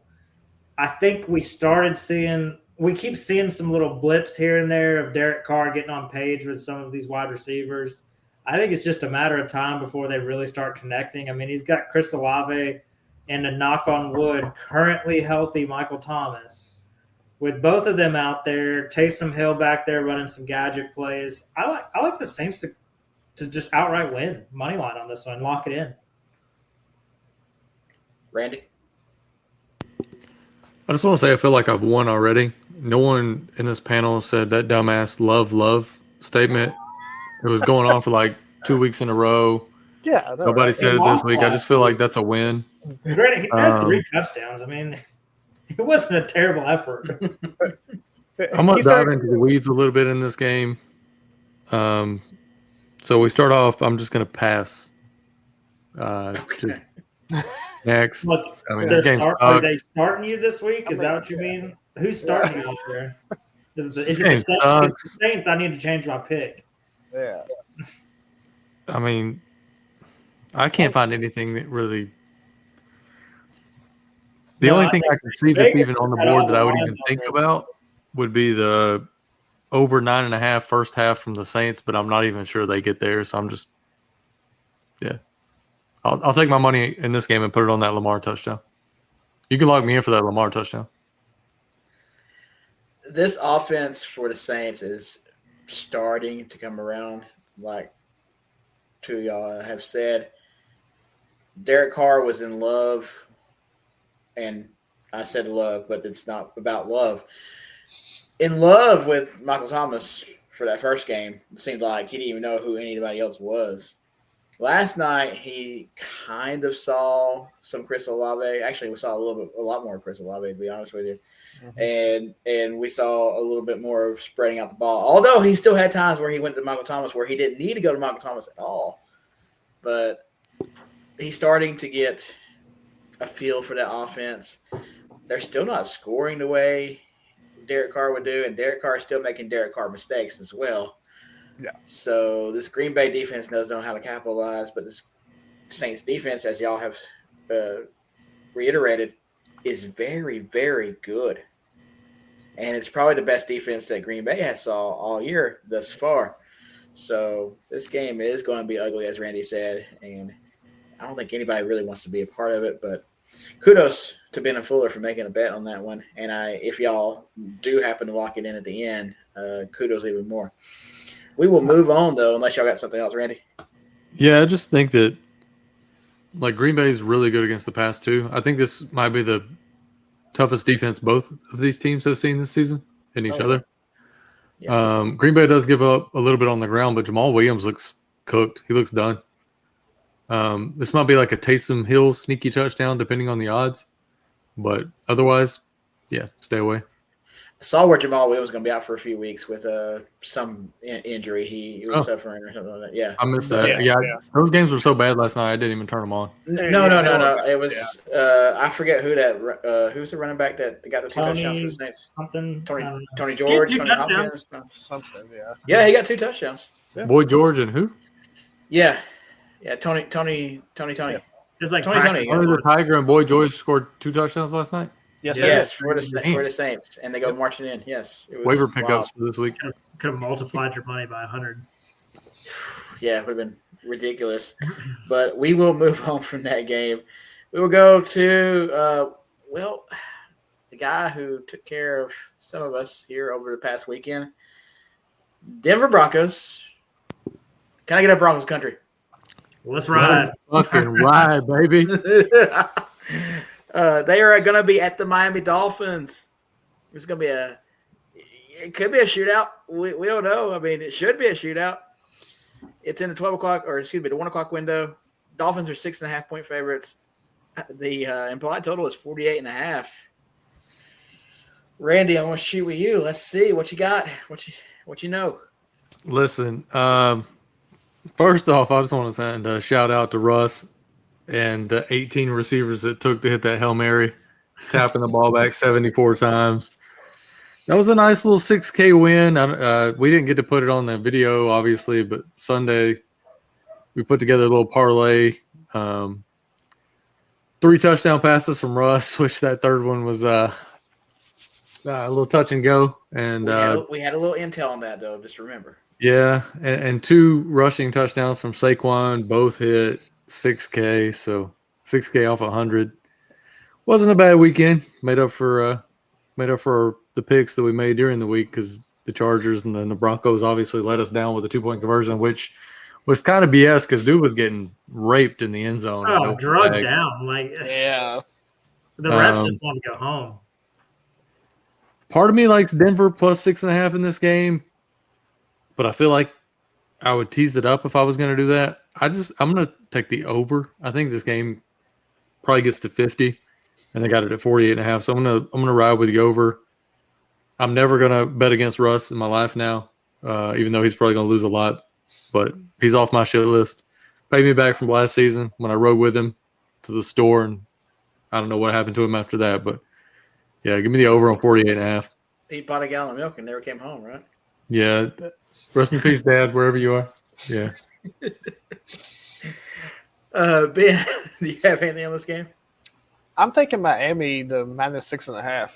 I think we keep seeing some little blips here and there of Derek Carr getting on page with some of these wide receivers. I think it's just a matter of time before they really start connecting. I mean, he's got Chris Olave and a knock on wood, currently healthy Michael Thomas. With both of them out there, Taysom Hill back there running some gadget plays. I like the Saints to just outright win money line on this one, lock it in. Randy? I just want to say I feel like I've won already. No one in this panel said that dumbass love statement. It was going on for like 2 weeks in a row. Yeah, nobody said it this week. I just feel like that's a win. Granted, he had 3 touchdowns. I mean, it wasn't a terrible effort. I'm going to dive into the weeds a little bit in this game. So we start off, I'm just going to pass. Next. Look, I mean, this game are they starting you this week? Is that what you mean? Who's starting you out there? Is it the Saints? I need to change my pick. Yeah. I mean, I can't find anything that really. The only thing I can see that's even on the board that I would even think about would be the over 9.5 first half from the Saints, but I'm not even sure they get there. So I'm just, I'll take my money in this game and put it on that Lamar touchdown. You can log me in for that Lamar touchdown. This offense for the Saints is starting to come around, like two of y'all have said. Derek Carr was in love, and I said love, but it's not about love. In love with Michael Thomas for that first game. It seemed like he didn't even know who anybody else was. Last night, he kind of saw some Chris Olave. Actually, we saw a lot more Chris Olave, to be honest with you. Mm-hmm. And we saw a little bit more of spreading out the ball. Although he still had times where he went to Michael Thomas where he didn't need to go to Michael Thomas at all. But he's starting to get a feel for that offense. They're still not scoring the way Derek Carr would do, and Derek Carr is still making Derek Carr mistakes as well. Yeah. So this Green Bay defense doesn't know how to capitalize, but this Saints defense, as y'all have reiterated, is very, very good. And it's probably the best defense that Green Bay has saw all year thus far. So this game is going to be ugly, as Randy said, and I don't think anybody really wants to be a part of it, but kudos to Ben and Fuller for making a bet on that one. And if y'all do happen to lock it in at the end, kudos even more. We will move on, though, unless y'all got something else, Randy. Yeah, I just think that, like, Green Bay is really good against the pass, too. I think this might be the toughest defense both of these teams have seen this season. in each Oh, other. yeah. Green Bay does give up a little bit on the ground, but Jamal Williams looks cooked. He looks done. This might be like a Taysom Hill sneaky touchdown, depending on the odds. But otherwise, yeah, stay away. I saw where Jamal Williams was going to be out for a few weeks with some injury he was suffering or something like that. Yeah. I missed that. Yeah, those games were so bad last night, I didn't even turn them on. No. It was I forget who that who's the running back that got the 2 touchdowns for the Saints? Tony George, Tony Hopkins. Something, yeah. Yeah, he got 2 touchdowns. Yeah. Boy George and who? Yeah, Tony. Yeah. It's like Tony. The Tiger and Boy George scored 2 touchdowns last night. Yes, for the Saints, and they go marching in. Yes, it was waiver pickups for this week. Could have multiplied your money by 100. Yeah, it would have been ridiculous. But we will move on from that game. We will go to the guy who took care of some of us here over the past weekend, Denver Broncos. Can I get up Broncos country? Let's ride. Fucking ride, baby. They are going to be at the Miami Dolphins. It's going to be it could be a shootout. We don't know. I mean, it should be a shootout. It's in the the 1 o'clock window. Dolphins are 6.5-point favorites. The implied total is 48.5. Randy, I want to shoot with you. Let's see what you got. What you know. Listen, first off, I just want to send a shout out to Russ and the 18 receivers it took to hit that Hail Mary, tapping the ball back 74 times. That was a nice little 6K win. We didn't get to put it on the video, obviously, but Sunday we put together a little parlay. 3 touchdown passes from Russ, which that third one was a little touch and go. And we had a little intel on that, though, just remember. Yeah, and 2 rushing touchdowns from Saquon, both hit 6K, so 6K off 100. Wasn't a bad weekend. Made up for the picks that we made during the week because the Chargers and then the Broncos obviously let us down with a 2-point conversion, which was kind of BS because dude was getting raped in the end zone. Oh, drugged down. The refs just want to go home. Part of me likes Denver plus 6.5 in this game, but I feel like I would tease it up if I was going to do that. I'm going to take the over. I think this game probably gets to 50, and they got it at 48.5. So I'm gonna ride with the over. I'm never gonna bet against Russ in my life now, even though he's probably gonna lose a lot. But he's off my shit list. Paid me back from last season when I rode with him to the store, and I don't know what happened to him after that. But yeah, give me the over on 48.5. He bought a gallon of milk and never came home, right? Yeah. Rest in peace, Dad, wherever you are. Yeah. Ben, do you have anything on this game? I'm taking Miami to minus 6.5.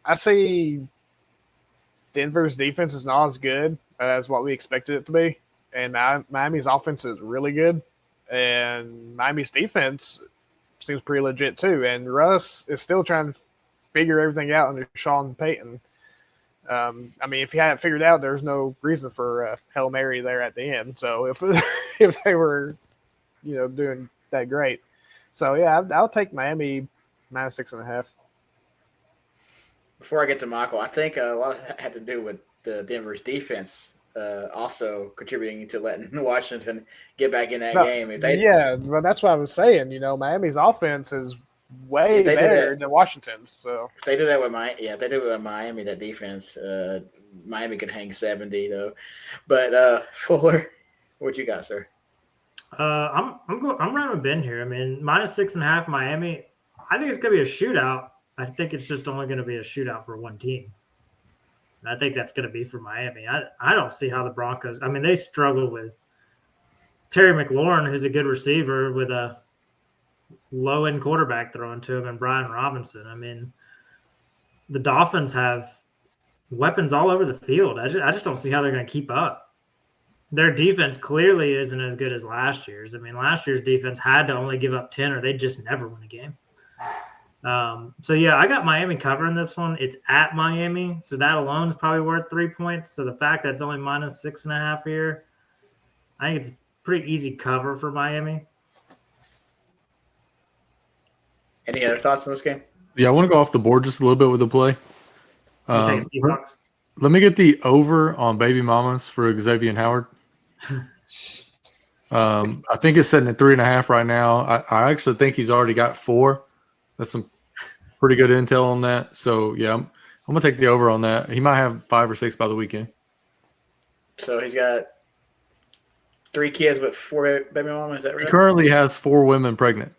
I see Denver's defense is not as good as what we expected it to be, and Miami's offense is really good, and Miami's defense seems pretty legit too. And Russ is still trying to figure everything out under Sean Payton. I mean, if he hadn't figured out, there's no reason for Hail Mary there at the end. So if they were, doing that great, so yeah, I'll take Miami minus 6.5. Before I get to Michael, I think a lot of that had to do with the Denver's defense also contributing to letting Washington get back in that game. But that's what I was saying. Miami's offense is way better than Washington's. So if they do that with Miami, that defense, Miami could hang 70 though. But Fuller, what you got, sir? I'm running with Ben here. I mean, minus 6.5 Miami. I think it's gonna be a shootout. I think it's just only going to be a shootout for one team. And I think that's going to be for Miami. I don't see how the Broncos – I mean, they struggle with Terry McLaurin, who's a good receiver, with a low-end quarterback throwing to him, and Brian Robinson. I mean, the Dolphins have weapons all over the field. I just don't see how they're going to keep up. Their defense clearly isn't as good as last year's. I mean, last year's defense had to only give up 10 or they'd just never win a game. So yeah, I got Miami covering this one. It's at Miami, so that alone is probably worth 3 points. So the fact that it's only minus 6.5 here, I think it's pretty easy cover for Miami. Any other thoughts on this game? Yeah, I want to go off the board just a little bit with the play. You take Seahawks? Let me get the over on baby mamas for Xavier Howard. I think it's sitting at 3.5 right now. I actually think he's already got 4. That's some pretty good intel on that. So yeah, I'm gonna take the over on that. He might have 5 or 6 by the weekend. So he's got 3 kids but 4 baby mamas. Is that right? He currently has 4 women pregnant.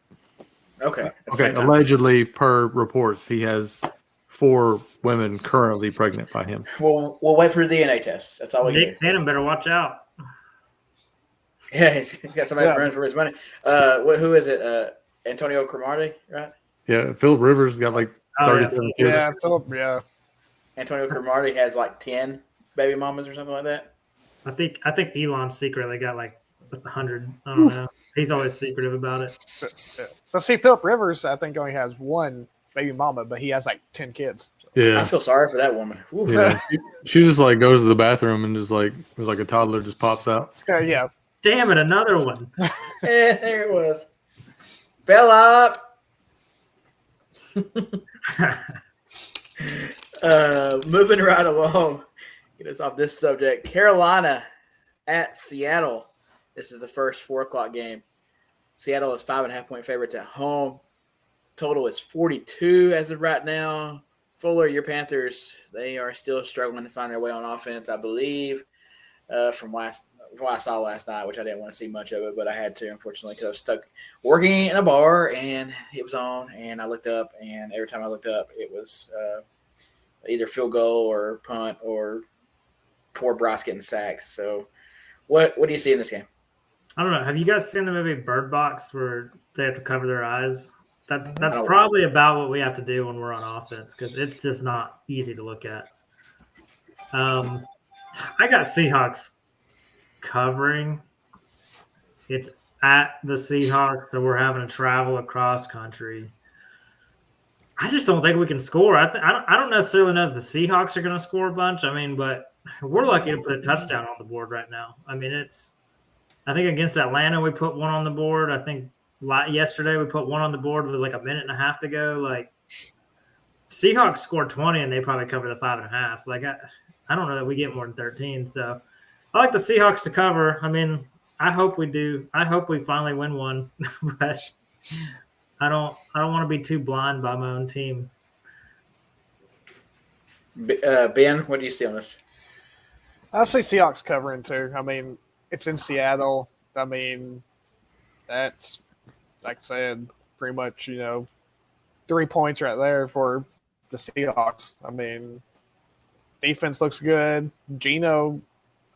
Okay. Okay. Allegedly, per reports, he has 4 women currently pregnant by him. We'll wait for the DNA test. That's all we can do. Nick Cannon better watch out. Yeah, he's got somebody for him for his money. Who is it? Antonio Cromartie, right? Yeah, Philip Rivers got like 37 kids. Yeah, Philip. Yeah, Antonio Cromartie has like 10 baby mamas or something like that. I think Elon secretly got like 100. I don't know. He's always secretive about it. But see, Philip Rivers, I think only has 1 baby mama, but he has like 10 kids. Yeah, I feel sorry for that woman. Oof. yeah. She just like goes to the bathroom and just like was like a toddler just pops out. Yeah. Damn it, another one. Yeah, there it was. Fell up. Moving right along. Get us off this subject. Carolina at Seattle. This is the first 4:00 game. Seattle is 5.5-point favorites at home. Total is 42 as of right now. Fuller, your Panthers, they are still struggling to find their way on offense, I believe, from what I saw last night, which I didn't want to see much of it, but I had to, unfortunately, because I was stuck working in a bar, and it was on, and I looked up, and every time I looked up, it was either field goal or punt or poor Bryce getting sacked. So what do you see in this game? I don't know. Have you guys seen the movie Bird Box where they have to cover their eyes? That's probably about what we have to do when we're on offense because it's just not easy to look at. I got Seahawks covering. It's at the Seahawks, so we're having to travel across country. I just don't think we can score. I don't necessarily know that the Seahawks are going to score a bunch. I mean, but we're lucky to put a touchdown on the board right now. I mean, I think against Atlanta we put 1 on the board. I think yesterday we put 1 on the board with like a minute and a half to go. Like Seahawks scored 20 and they probably cover the 5.5. Like I don't know that we get more than 13. So I like the Seahawks to cover. I mean, I hope we do. I hope we finally win one, but I don't want to be too blind by my own team. Ben, what do you see on this? I see Seahawks covering too. I mean, it's in Seattle. I mean, that's like I said, pretty much 3 points right there for the Seahawks. I mean, defense looks good. Geno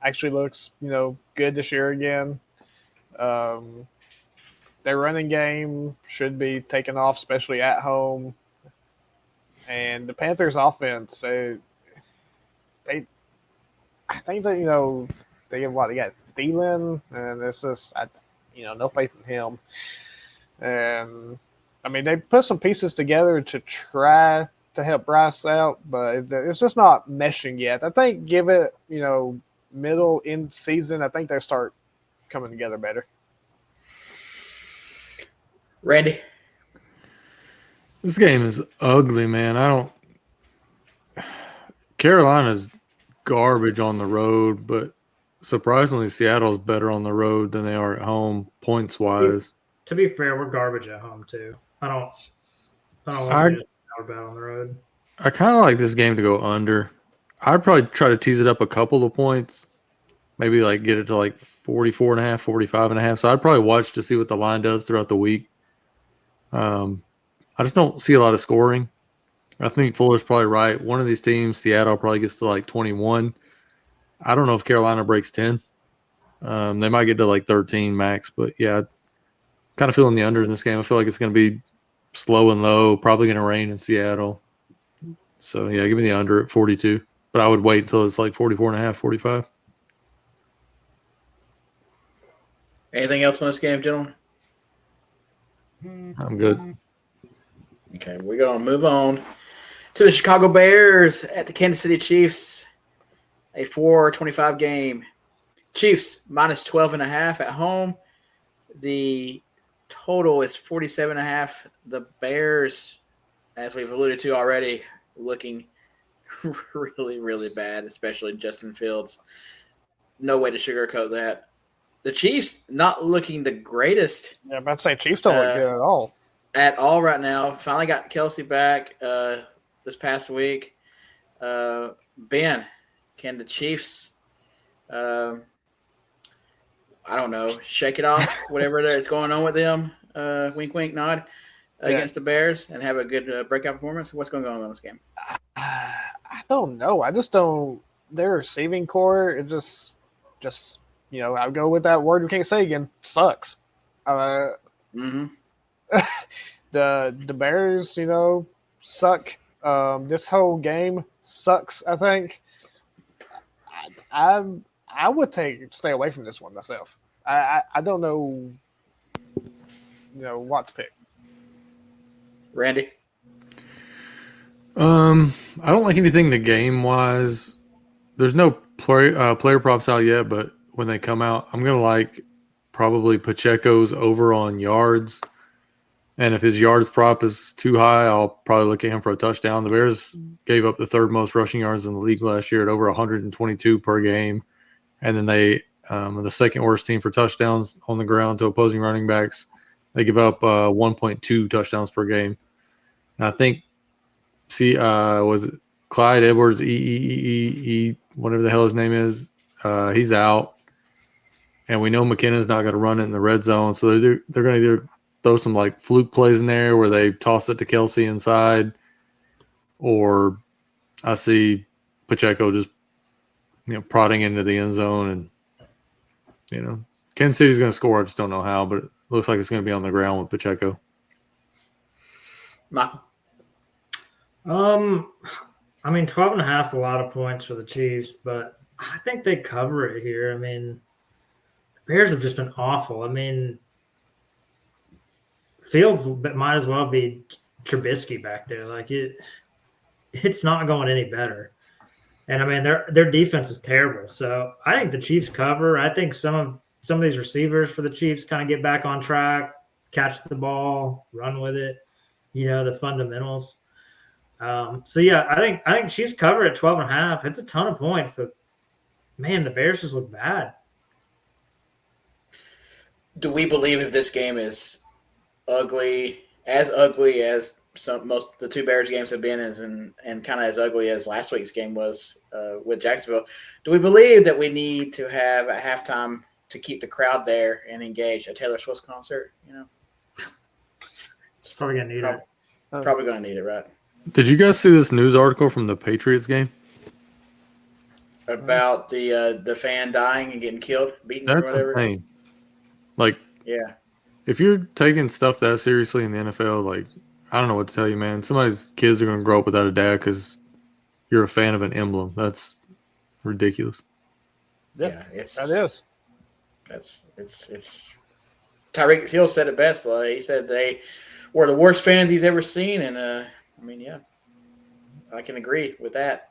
actually looks good this year again. Their running game should be taken off, especially at home. And the Panthers' offense, I think that they have they got Thielen, and it's just no faith in him. And I mean, they put some pieces together to try to help Bryce out, but it's just not meshing yet. I think give it middle in season, I think they start coming together better. Randy? This game is ugly, man. Carolina's garbage on the road, but surprisingly, Seattle's better on the road than they are at home, points wise. To be fair, we're garbage at home too. I don't want to see our bad on the road. I kind of like this game to go under. I'd probably try to tease it up a couple of points, maybe like get it to like 44.5, 45.5. So I'd probably watch to see what the line does throughout the week. I just don't see a lot of scoring. I think Fuller's probably right. One of these teams, Seattle, probably gets to like 21. I don't know if Carolina breaks 10. They might get to like 13 max, but yeah, kind of feeling the under in this game. I feel like it's going to be slow and low, probably going to rain in Seattle. So yeah, give me the under at 42. But I would wait until it's like 44.5, 45. Anything else on this game, gentlemen? I'm good. Okay, we're going to move on to the Chicago Bears at the Kansas City Chiefs. A 4:25 game. Chiefs minus 12.5 at home. The total is 47.5. The Bears as we've alluded to already, looking really, really bad, especially Justin Fields. No way to sugarcoat that. The Chiefs not looking the greatest. Yeah, I'm about to say Chiefs don't look good at all. At all right now. Finally got Kelsey back this past week. Ben, can the Chiefs, I don't know, shake it off, whatever is going on with them, wink, wink, nod, against the Bears and have a good breakout performance? What's going on in this game? I don't know. I just don't. Their receiving core, it just I'll go with that word we can't say again. Sucks. Mm-hmm. The Bears, suck. This whole game sucks. I think. I would stay away from this one myself. I don't know. What to pick. Randy. I don't like anything the game wise. There's no player props out yet, but when they come out, I'm gonna like probably Pacheco's over on yards. And if his yards prop is too high, I'll probably look at him for a touchdown. The Bears gave up the third most rushing yards in the league last year at over 122 per game. And then they are the second worst team for touchdowns on the ground to opposing running backs. They give up 1.2 touchdowns per game. And I think, was it Clyde Edwards, whatever the hell his name is, he's out. And we know McKinnon's not going to run it in the red zone. So they're going to either throw some like fluke plays in there where they toss it to Kelsey inside, or I see Pacheco just prodding into the end zone, and Kansas City's going to score. I just don't know how, but it looks like it's going to be on the ground with Pacheco. Michael. 12.5 is a lot of points for the Chiefs, but I think they cover it here. The Bears have just been awful. Fields might as well be Trubisky back there. Like it's not going any better. And their defense is terrible. So I think the Chiefs cover. I think some of these receivers for the Chiefs kind of get back on track, catch the ball, run with it. The fundamentals. I think Chiefs cover at 12.5. It's a ton of points, but man, the Bears just look bad. Do we believe if this game is ugly as the two Bears games have been, and kind of as ugly as last week's game was with Jacksonville, do we believe that we need to have at halftime to keep the crowd there and engage a Taylor Swift concert? It's probably going to need it. Probably going to need it, right? Did you guys see this news article from the Patriots game? About the fan dying and getting killed, beaten That's or whatever? Insane. Like, yeah. If you're taking stuff that seriously in the NFL, like, I don't know what to tell you, man. Somebody's kids are going to grow up without a dad because you're a fan of an emblem. That's ridiculous. Yeah, that is. It's Tyreek Hill said it best. He said they were the worst fans he's ever seen, and yeah, I can agree with that.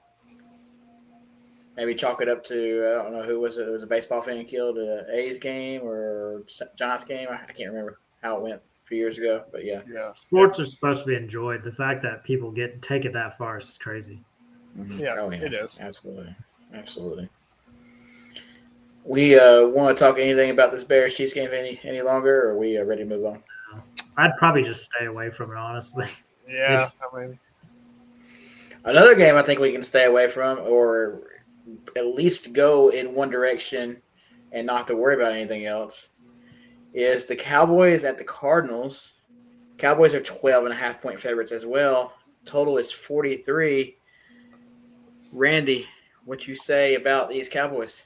Maybe chalk it up to, I don't know who was it. It was a baseball fan killed at A's game or Giants game. I can't remember how it went a few years ago, but yeah. Sports are supposed to be enjoyed. The fact that people take it that far is crazy. Mm-hmm. Yeah, yeah, it is. Absolutely. We want to talk anything about this Bears-Chiefs game any longer, or are we ready to move on? I'd probably just stay away from it, honestly. Yeah, another game I think we can stay away from, or at least go in one direction and not have to worry about anything else, is the Cowboys at the Cardinals. Cowboys are 12.5-point favorites as well. Total is 43. Randy, what you say about these Cowboys?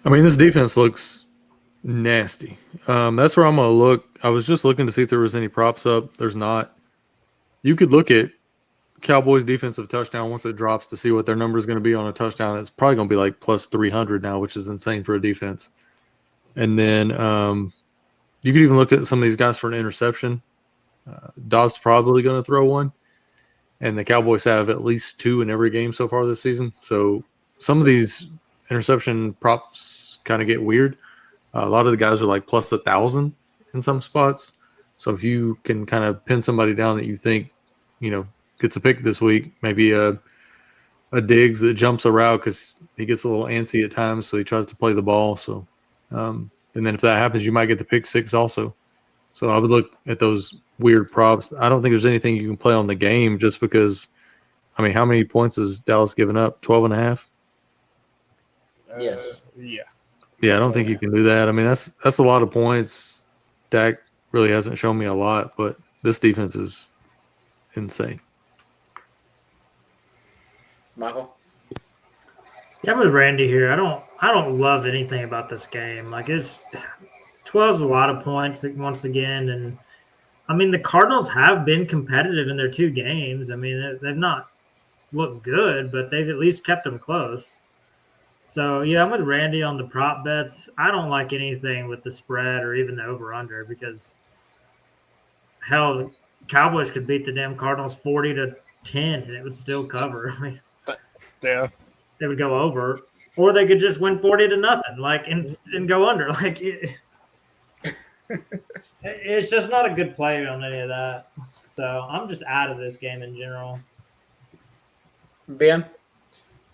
This defense looks nasty. That's where I'm going to look. I was just looking to see if there was any props up. There's not. You could look at Cowboys defensive touchdown once it drops to see what their number is going to be on a touchdown. It's probably going to be like plus 300 now, which is insane for a defense. And then you could even look at some of these guys for an interception. Dobbs probably going to throw one. And the Cowboys have at least 2 in every game so far this season. So some of these interception props kind of get weird. A lot of the guys are like plus 1,000 in some spots. So if you can kind of pin somebody down that you think, gets a pick this week, maybe a Diggs that jumps a route because he gets a little antsy at times, so he tries to play the ball. So, and then if that happens, you might get the pick six also. So I would look at those weird props. I don't think there's anything you can play on the game just because, how many points has Dallas given up? 12.5? Yes. Yeah. Yeah, I don't think you can do that. That's a lot of points. Dak really hasn't shown me a lot, but this defense is insane. Michael? Yeah, I'm with Randy here. I don't love anything about this game. Like, it's 12's a lot of points once again, and the Cardinals have been competitive in their two games. They've not looked good, but they've at least kept them close. So, yeah, I'm with Randy on the prop bets. I don't like anything with the spread or even the over-under because, hell, the Cowboys could beat the damn Cardinals 40-10, and it would still cover. Yeah. They would go over. Or they could just win 40-0, and go under. It's just not a good play on any of that. So, I'm just out of this game in general. Ben?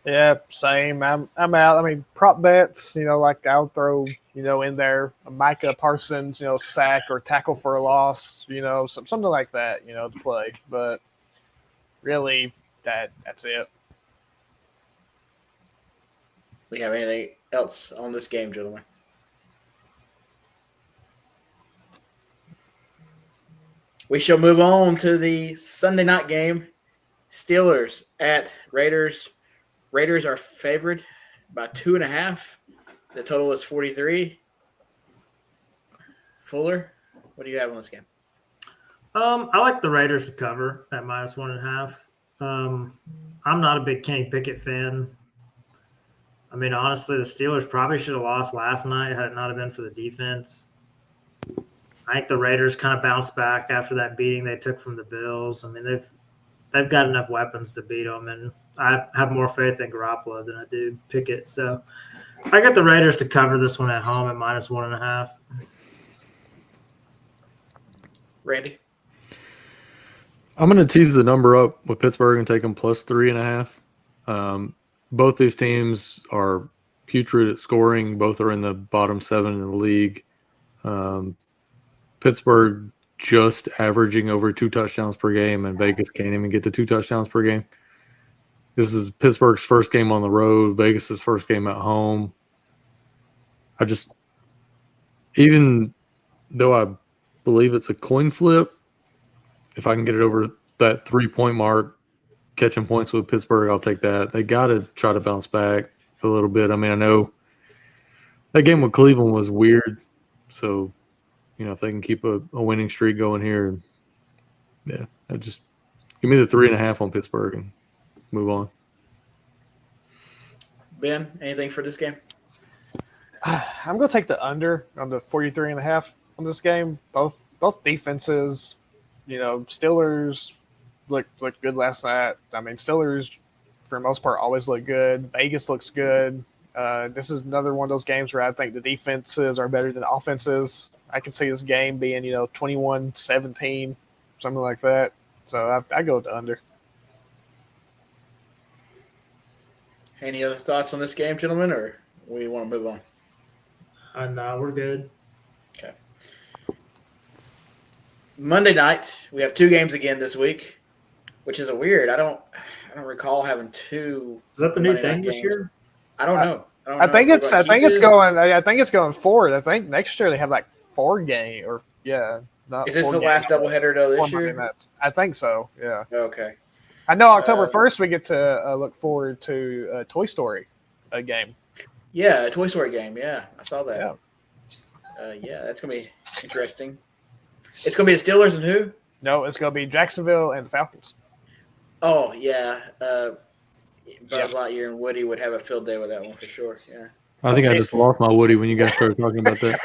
Yeah, same. I'm out. Prop bets, I'll throw, in there a Micah Parsons, sack or tackle for a loss, something like that, to play. But really, that's it. We have anything else on this game, gentlemen? We shall move on to the Sunday night game. Steelers at Raiders. Raiders are favored by 2.5. The total is 43. Fuller, what do you have on this game? I like the Raiders to cover at -1.5. I'm not a big Kenny Pickett fan. Honestly, the Steelers probably should have lost last night had it not have been for the defense. I think the Raiders kind of bounced back after that beating they took from the Bills. They've got enough weapons to beat them, and I have more faith in Garoppolo than I do Pickett. So I got the Raiders to cover this one at home at -1.5. Randy? I'm going to tease the number up with Pittsburgh and take them +3.5. Both these teams are putrid at scoring. Both are in the bottom 7 in the league. Pittsburgh just averaging over 2 touchdowns per game, and Vegas can't even get to 2 touchdowns per game. This is Pittsburgh's first game on the road, Vegas's first game at home. Even though I believe it's a coin flip, if I can get it over that 3-point mark, catching points with Pittsburgh, I'll take that. They got to try to bounce back a little bit. I know that game with Cleveland was weird, so if they can keep a winning streak going here, yeah, just give me the 3.5 on Pittsburgh and move on. Ben, anything for this game? I'm going to take the under on the 43.5 on this game. Both defenses, Steelers looked good last night. Steelers, for the most part, always look good. Vegas looks good. This is another one of those games where I think the defenses are better than the offenses. I can see this game being, 21-17, something like that. So I go with the under. Any other thoughts on this game, gentlemen, or we want to move on? No, we're good. Okay. Monday night, we have 2 games again this week, which is a weird. I don't recall having 2. Is that the new Monday night thing this games. year? I don't know. I think it's going forward. I think next year they have 4 games or Is this the last doubleheader though this year? I think so. Yeah. Okay. I know October 1st we get to look forward to a Toy Story game. Yeah, a Toy Story game. Yeah, I saw that. Yeah, that's gonna be interesting. It's gonna be the Steelers and who? No, it's gonna be Jacksonville and the Falcons. Oh yeah, Buzz Lightyear and Woody would have a field day with that one for sure. Yeah. I think I just lost my Woody when you guys started talking about that.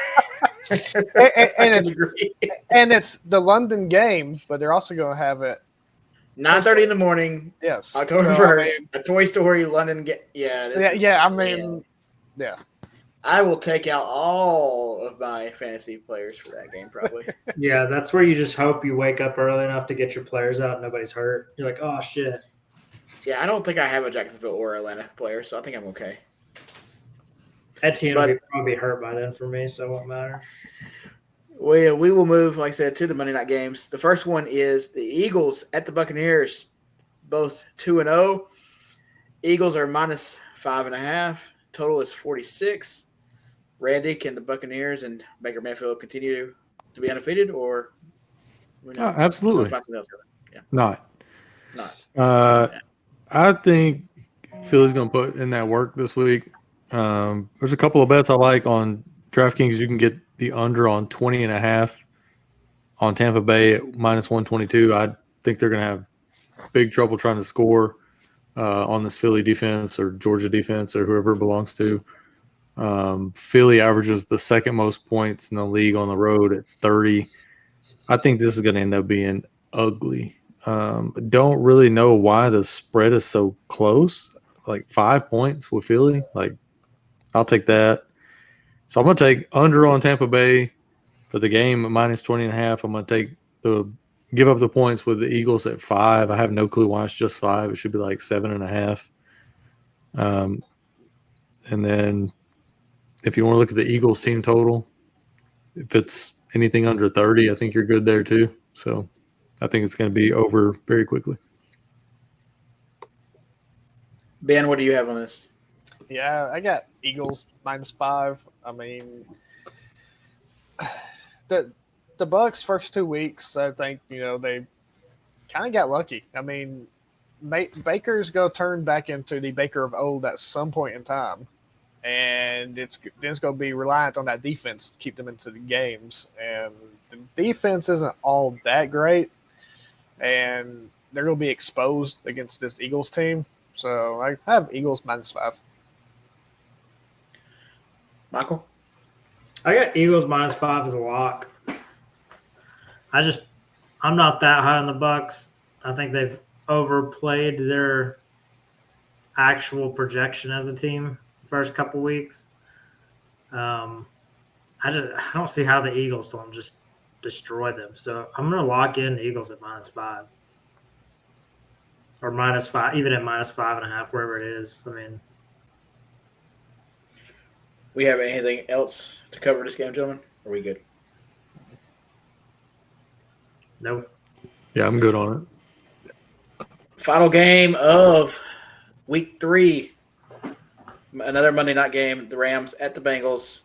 and it's the London game, but they're also going to have it 9:30 in the morning. Yes, October 1st. A Toy Story London game. Yeah. I will take out all of my fantasy players for that game, probably. Yeah, that's where you just hope you wake up early enough to get your players out and nobody's hurt. You're like, oh, shit. Yeah, I don't think I have a Jacksonville or Atlanta player, so I think I'm okay. Etienne will probably be hurt by then for me, so it won't matter. We will move, like I said, to the Monday night games. The first one is the Eagles at the Buccaneers, both 2-0. Eagles are minus 5.5. Total is 46. Randy, can the Buccaneers and Baker Mayfield continue to be undefeated, or absolutely yeah. Not. Yeah. I think Philly's going to put in that work this week. There's a couple of bets I like on DraftKings. You can get the under on 20.5 on Tampa Bay at minus 122. I think they're going to have big trouble trying to score on this Philly defense or Georgia defense or whoever it belongs to. Philly averages the second most points in the league on the road at 30. I think this is going to end up being ugly. Don't really know why the spread is so close, like 5 points with Philly. Like, I'll take that. So I'm going to take under on Tampa Bay for the game at minus 20.5. I'm going to give up the points with the Eagles at 5. I have no clue why it's just 5. It should be like 7.5. And then if you want to look at the Eagles team total, if it's anything under 30, I think you're good there too. So I think it's going to be over very quickly. Ben, what do you have on this? Yeah, I got Eagles minus 5. I mean, the Bucks first 2 weeks, I think they kind of got lucky. I mean, Baker's going to turn back into the Baker of old at some point in time, and it's going to be reliant on that defense to keep them into the games. And the defense isn't all that great, and they're going to be exposed against this Eagles team. So I have Eagles minus 5. Michael? I got Eagles minus 5 as a lock. I'm not that high on the Bucks. I think they've overplayed their actual projection as a team the first couple weeks. I don't see how the Eagles don't just destroy them. So I'm going to lock in the Eagles at minus 5. Or minus 5, even at minus 5.5, wherever it is. I mean, we have anything else to cover this game, gentlemen? Are we good? Nope. Yeah, I'm good on it. Final game of week 3. Another Monday night game. The Rams at the Bengals.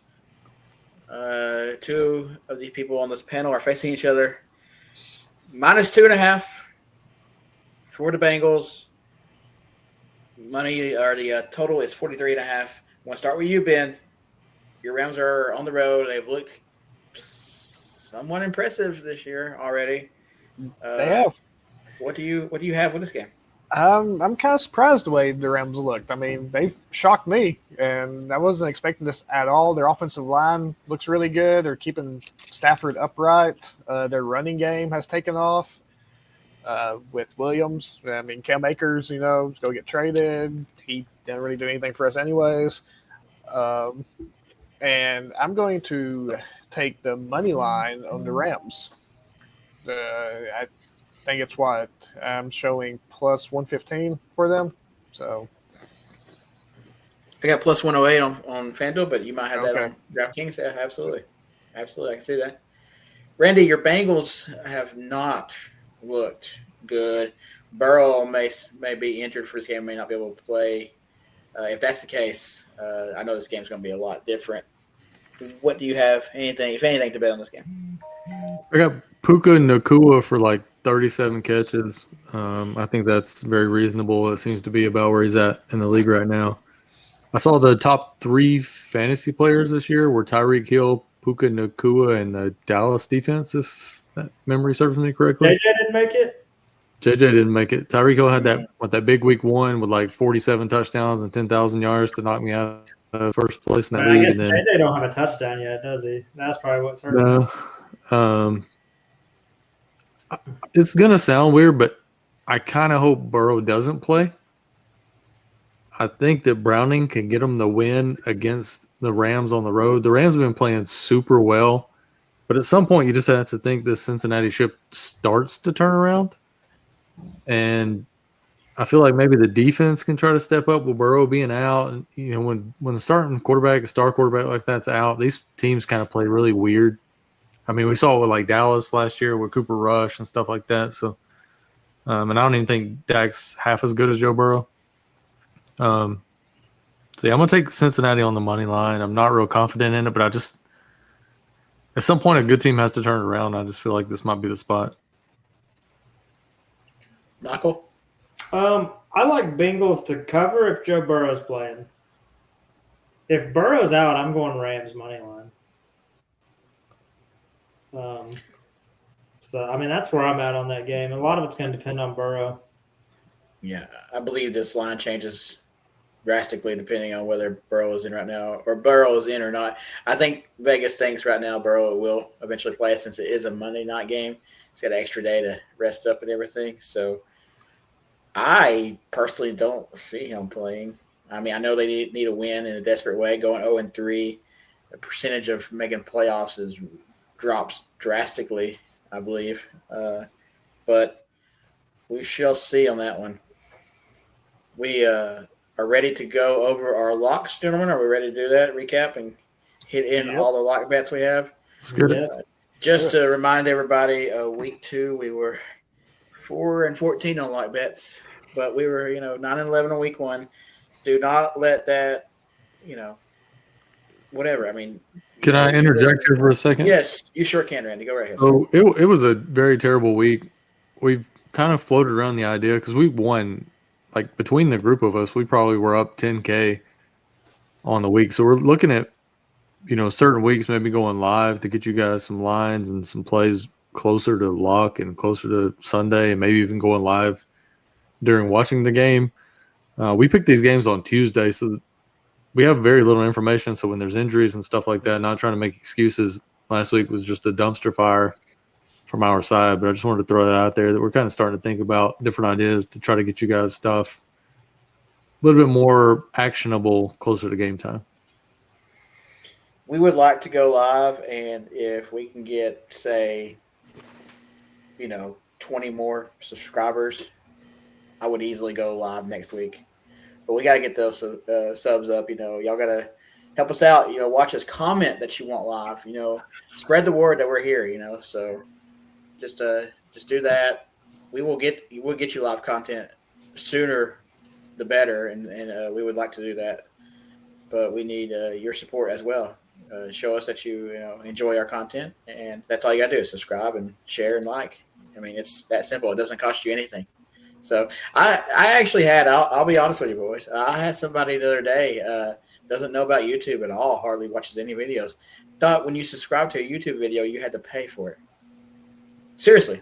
2 of these people on this panel are facing each other. Minus 2.5 for the Bengals. The total is 43.5. I want to start with you, Ben. Your Rams are on the road. They've looked somewhat impressive this year already. They have. What do you have with this game? I'm kind of surprised the way the Rams looked. I mean, they shocked me, and I wasn't expecting this at all. Their offensive line looks really good. They're keeping Stafford upright. Their running game has taken off with Williams. I mean, Cam Akers, is going to get traded. He didn't really do anything for us anyways. And I'm going to take the money line on the Rams. I think it's what I'm showing plus 115 for them. So I got plus 108 on FanDuel, but you might have that Okay. on DraftKings. Yeah, absolutely. I can see that. Randy, your Bengals have not looked good. Burrow may be injured for this game, may not be able to play. If that's the case, I know this game's going to be a lot different. What do you have, if anything, to bet on this game? I got Puka Nakua for like 37 catches. I think that's very reasonable. It seems to be about where he's at in the league right now. I saw the top 3 fantasy players this year were Tyreek Hill, Puka Nakua, and the Dallas defense, if that memory serves me correctly. JJ didn't make it? JJ didn't make it. Tyreek Hill had that big week 1 with like 47 touchdowns and 10,000 yards to knock me out of first place in that league. I guess JJ don't have a touchdown yet, does he? That's probably what's hurting. No. It's going to sound weird, but I kind of hope Burrow doesn't play. I think that Browning can get them the win against the Rams on the road. The Rams have been playing super well, but at some point you just have to think this Cincinnati ship starts to turn around. And I feel like maybe the defense can try to step up with Burrow being out. And, when the starting quarterback, a star quarterback like that's out, these teams kind of play really weird. I mean, we saw it with like Dallas last year with Cooper Rush and stuff like that. So, and I don't even think Dak's half as good as Joe Burrow. So yeah, I'm gonna take Cincinnati on the money line. I'm not real confident in it, but at some point a good team has to turn it around. I just feel like this might be the spot. Michael? I like Bengals to cover if Joe Burrow's playing. If Burrow's out, I'm going Rams money line. So I mean that's where I'm at on that game. A lot of it's going to depend on Burrow. Yeah, I believe this line changes drastically depending on whether Burrow is in right now or Burrow is in or not. I think Vegas thinks right now Burrow will eventually play since it is a Monday night game. He's got an extra day to rest up and everything. So I personally don't see him playing. I mean, I know they need a win in a desperate way. Going 0-3, the percentage of making playoffs drops drastically, I believe. But we shall see on that one. We are ready to go over our locks, gentlemen. Are we ready to do that? Recap and hit in all the lock bets we have? Let's get it. Just to remind everybody, week 2 we were 4-14 on lock bets, but we were 9-11 on week 1. Do not let that, whatever. I mean, can I interject here for a second? Yes, you sure can, Randy. Go right ahead. So it was a very terrible week. We've kind of floated around the idea because we won, like between the group of us, we probably were up 10K on the week. So we're looking at, certain weeks maybe going live to get you guys some lines and some plays closer to lock and closer to Sunday, and maybe even going live during watching the game. We picked these games on Tuesday, so we have very little information. So when there's injuries and stuff like that, not trying to make excuses, last week was just a dumpster fire from our side. But I just wanted to throw that out there that we're kind of starting to think about different ideas to try to get you guys stuff a little bit more actionable closer to game time. We would like to go live, and if we can get, say, 20 more subscribers, I would easily go live next week. But we got to get those subs up. Y'all got to help us out. Watch us, comment that you want live. Spread the word that we're here. So just do that. We'll get you live content sooner, the better, and we would like to do that. But we need your support as well. Show us that you enjoy our content, and that's all you got to do is subscribe and share and like. I mean, it's that simple. It doesn't cost you anything. So I actually had, I'll be honest with you boys, I had somebody the other day doesn't know about YouTube at all, hardly watches any videos, thought when you subscribe to a YouTube video you had to pay for it. Seriously,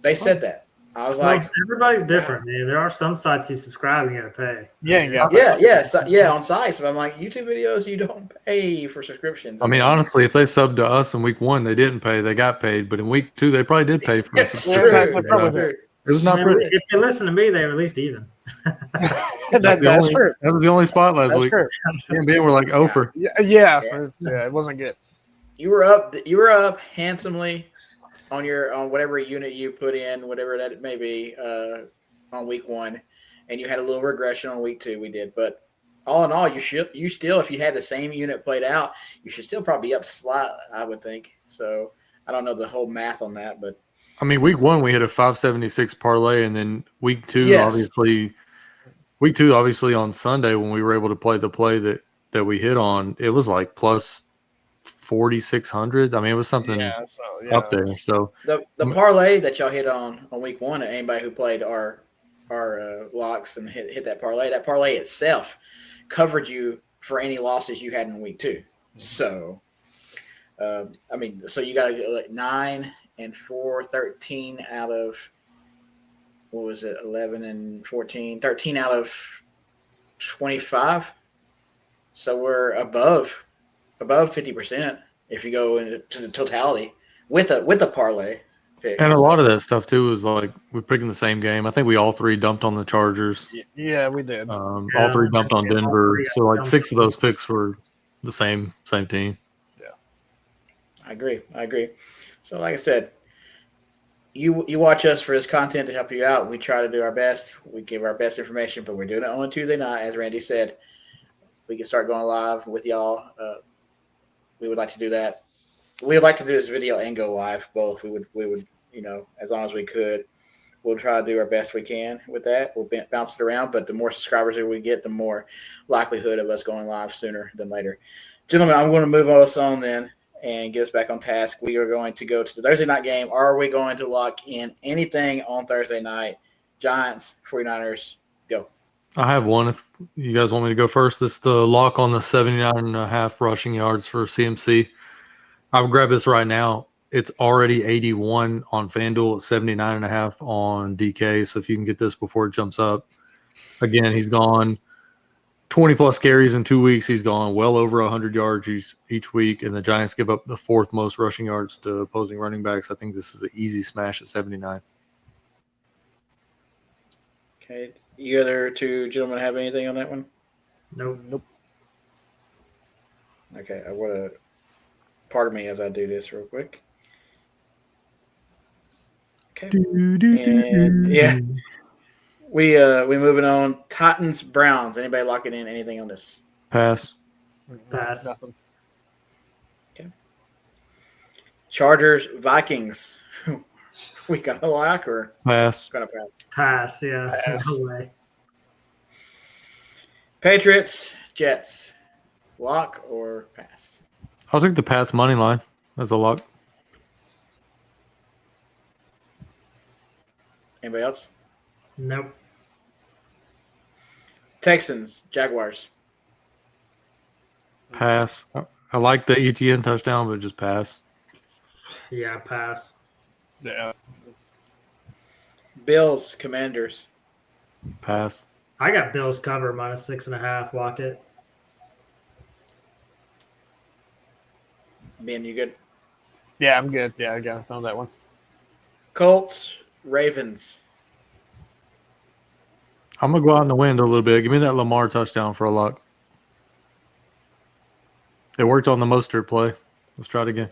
they said that. I was like, everybody's different, man. There are some sites you subscribe and you got to pay. Yeah, on sites. But I'm like, YouTube videos, you don't pay for subscriptions. I mean, honestly, if they subbed to us in week 1, they didn't pay. They got paid. But in week 2, they probably did pay for a subscription. True. It was not pretty. If you listen to me, they were at least even. That's true. That was the only spot last week. And we're like over. Yeah, it wasn't good. You were up handsomely on whatever unit you put in, whatever that may be, on week 1, and you had a little regression on week 2. We did, but all in all, you still, if you had the same unit played out, you should still probably be up slightly, I would think. So I don't know the whole math on that, but I mean, week 1 we had a 576 parlay, and then week 2, obviously on Sunday when we were able to play the play that we hit on, it was like plus 4,600. I mean, it was something up there. So the parlay that y'all hit on week 1, anybody who played our locks and hit that parlay itself covered you for any losses you had in week 2. So, I mean, so you got to get like 9 and 4, 13 out of, what was it, 11 and 14, 13 out of 25. So we're above 50% if you go into the totality with a parlay. pick. And a lot of that stuff too is like we're picking the same game. I think we all three dumped on the Chargers. Yeah, we did. All three dumped on Yeah, all Denver. three So like dumped 6 of on those picks were the same team. I agree. So, like I said, you watch us for this content to help you out. We try to do our best. We give our best information, but we're doing it on a Tuesday night, as Randy said. We can start going live with y'all. We would like to do that. We would like to do this video and go live both. We would, as long as we could. We'll try to do our best we can with that. We'll bounce it around, but the more subscribers that we get, the more likelihood of us going live sooner than later. Gentlemen, I'm going to move us on then and get us back on task. We are going to go to the Thursday night game. Are we going to lock in anything on Thursday night? Giants, 49ers, go. I have one if you guys want me to go first. This is the lock on the 79.5 rushing yards for CMC. I would grab this right now. It's already 81 on FanDuel, 79.5 on DK. So if you can get this before it jumps up. Again, he's gone 20-plus carries in 2 weeks. He's gone well over 100 yards each week, and the Giants give up the 4th most rushing yards to opposing running backs. I think this is an easy smash at 79. Okay. You other two gentlemen have anything on that one? Nope. Okay. I want to pardon me as I do this real quick. Okay. And, yeah. We moving on. Titans, Browns. Anybody locking in anything on this? Pass. Nothing. Okay. Chargers, Vikings. We got a lock or Pass. gonna pass? Pass, yeah. Pass. No way. Patriots, Jets. Lock or pass? I'll take the Pats money line as a lock. Anybody else? Nope. Texans, Jaguars. Pass. I like the ETN touchdown, but just pass. Yeah, pass. Yeah. Bills, Commanders. Pass. I got Bills cover -6.5. Lock it. Ben, you good? Yeah, I'm good. Yeah, I got to throw that one. Colts, Ravens. I'm going to go out in the wind a little bit. Give me that Lamar touchdown for a lock. It worked on the Mostert play. Let's try it again.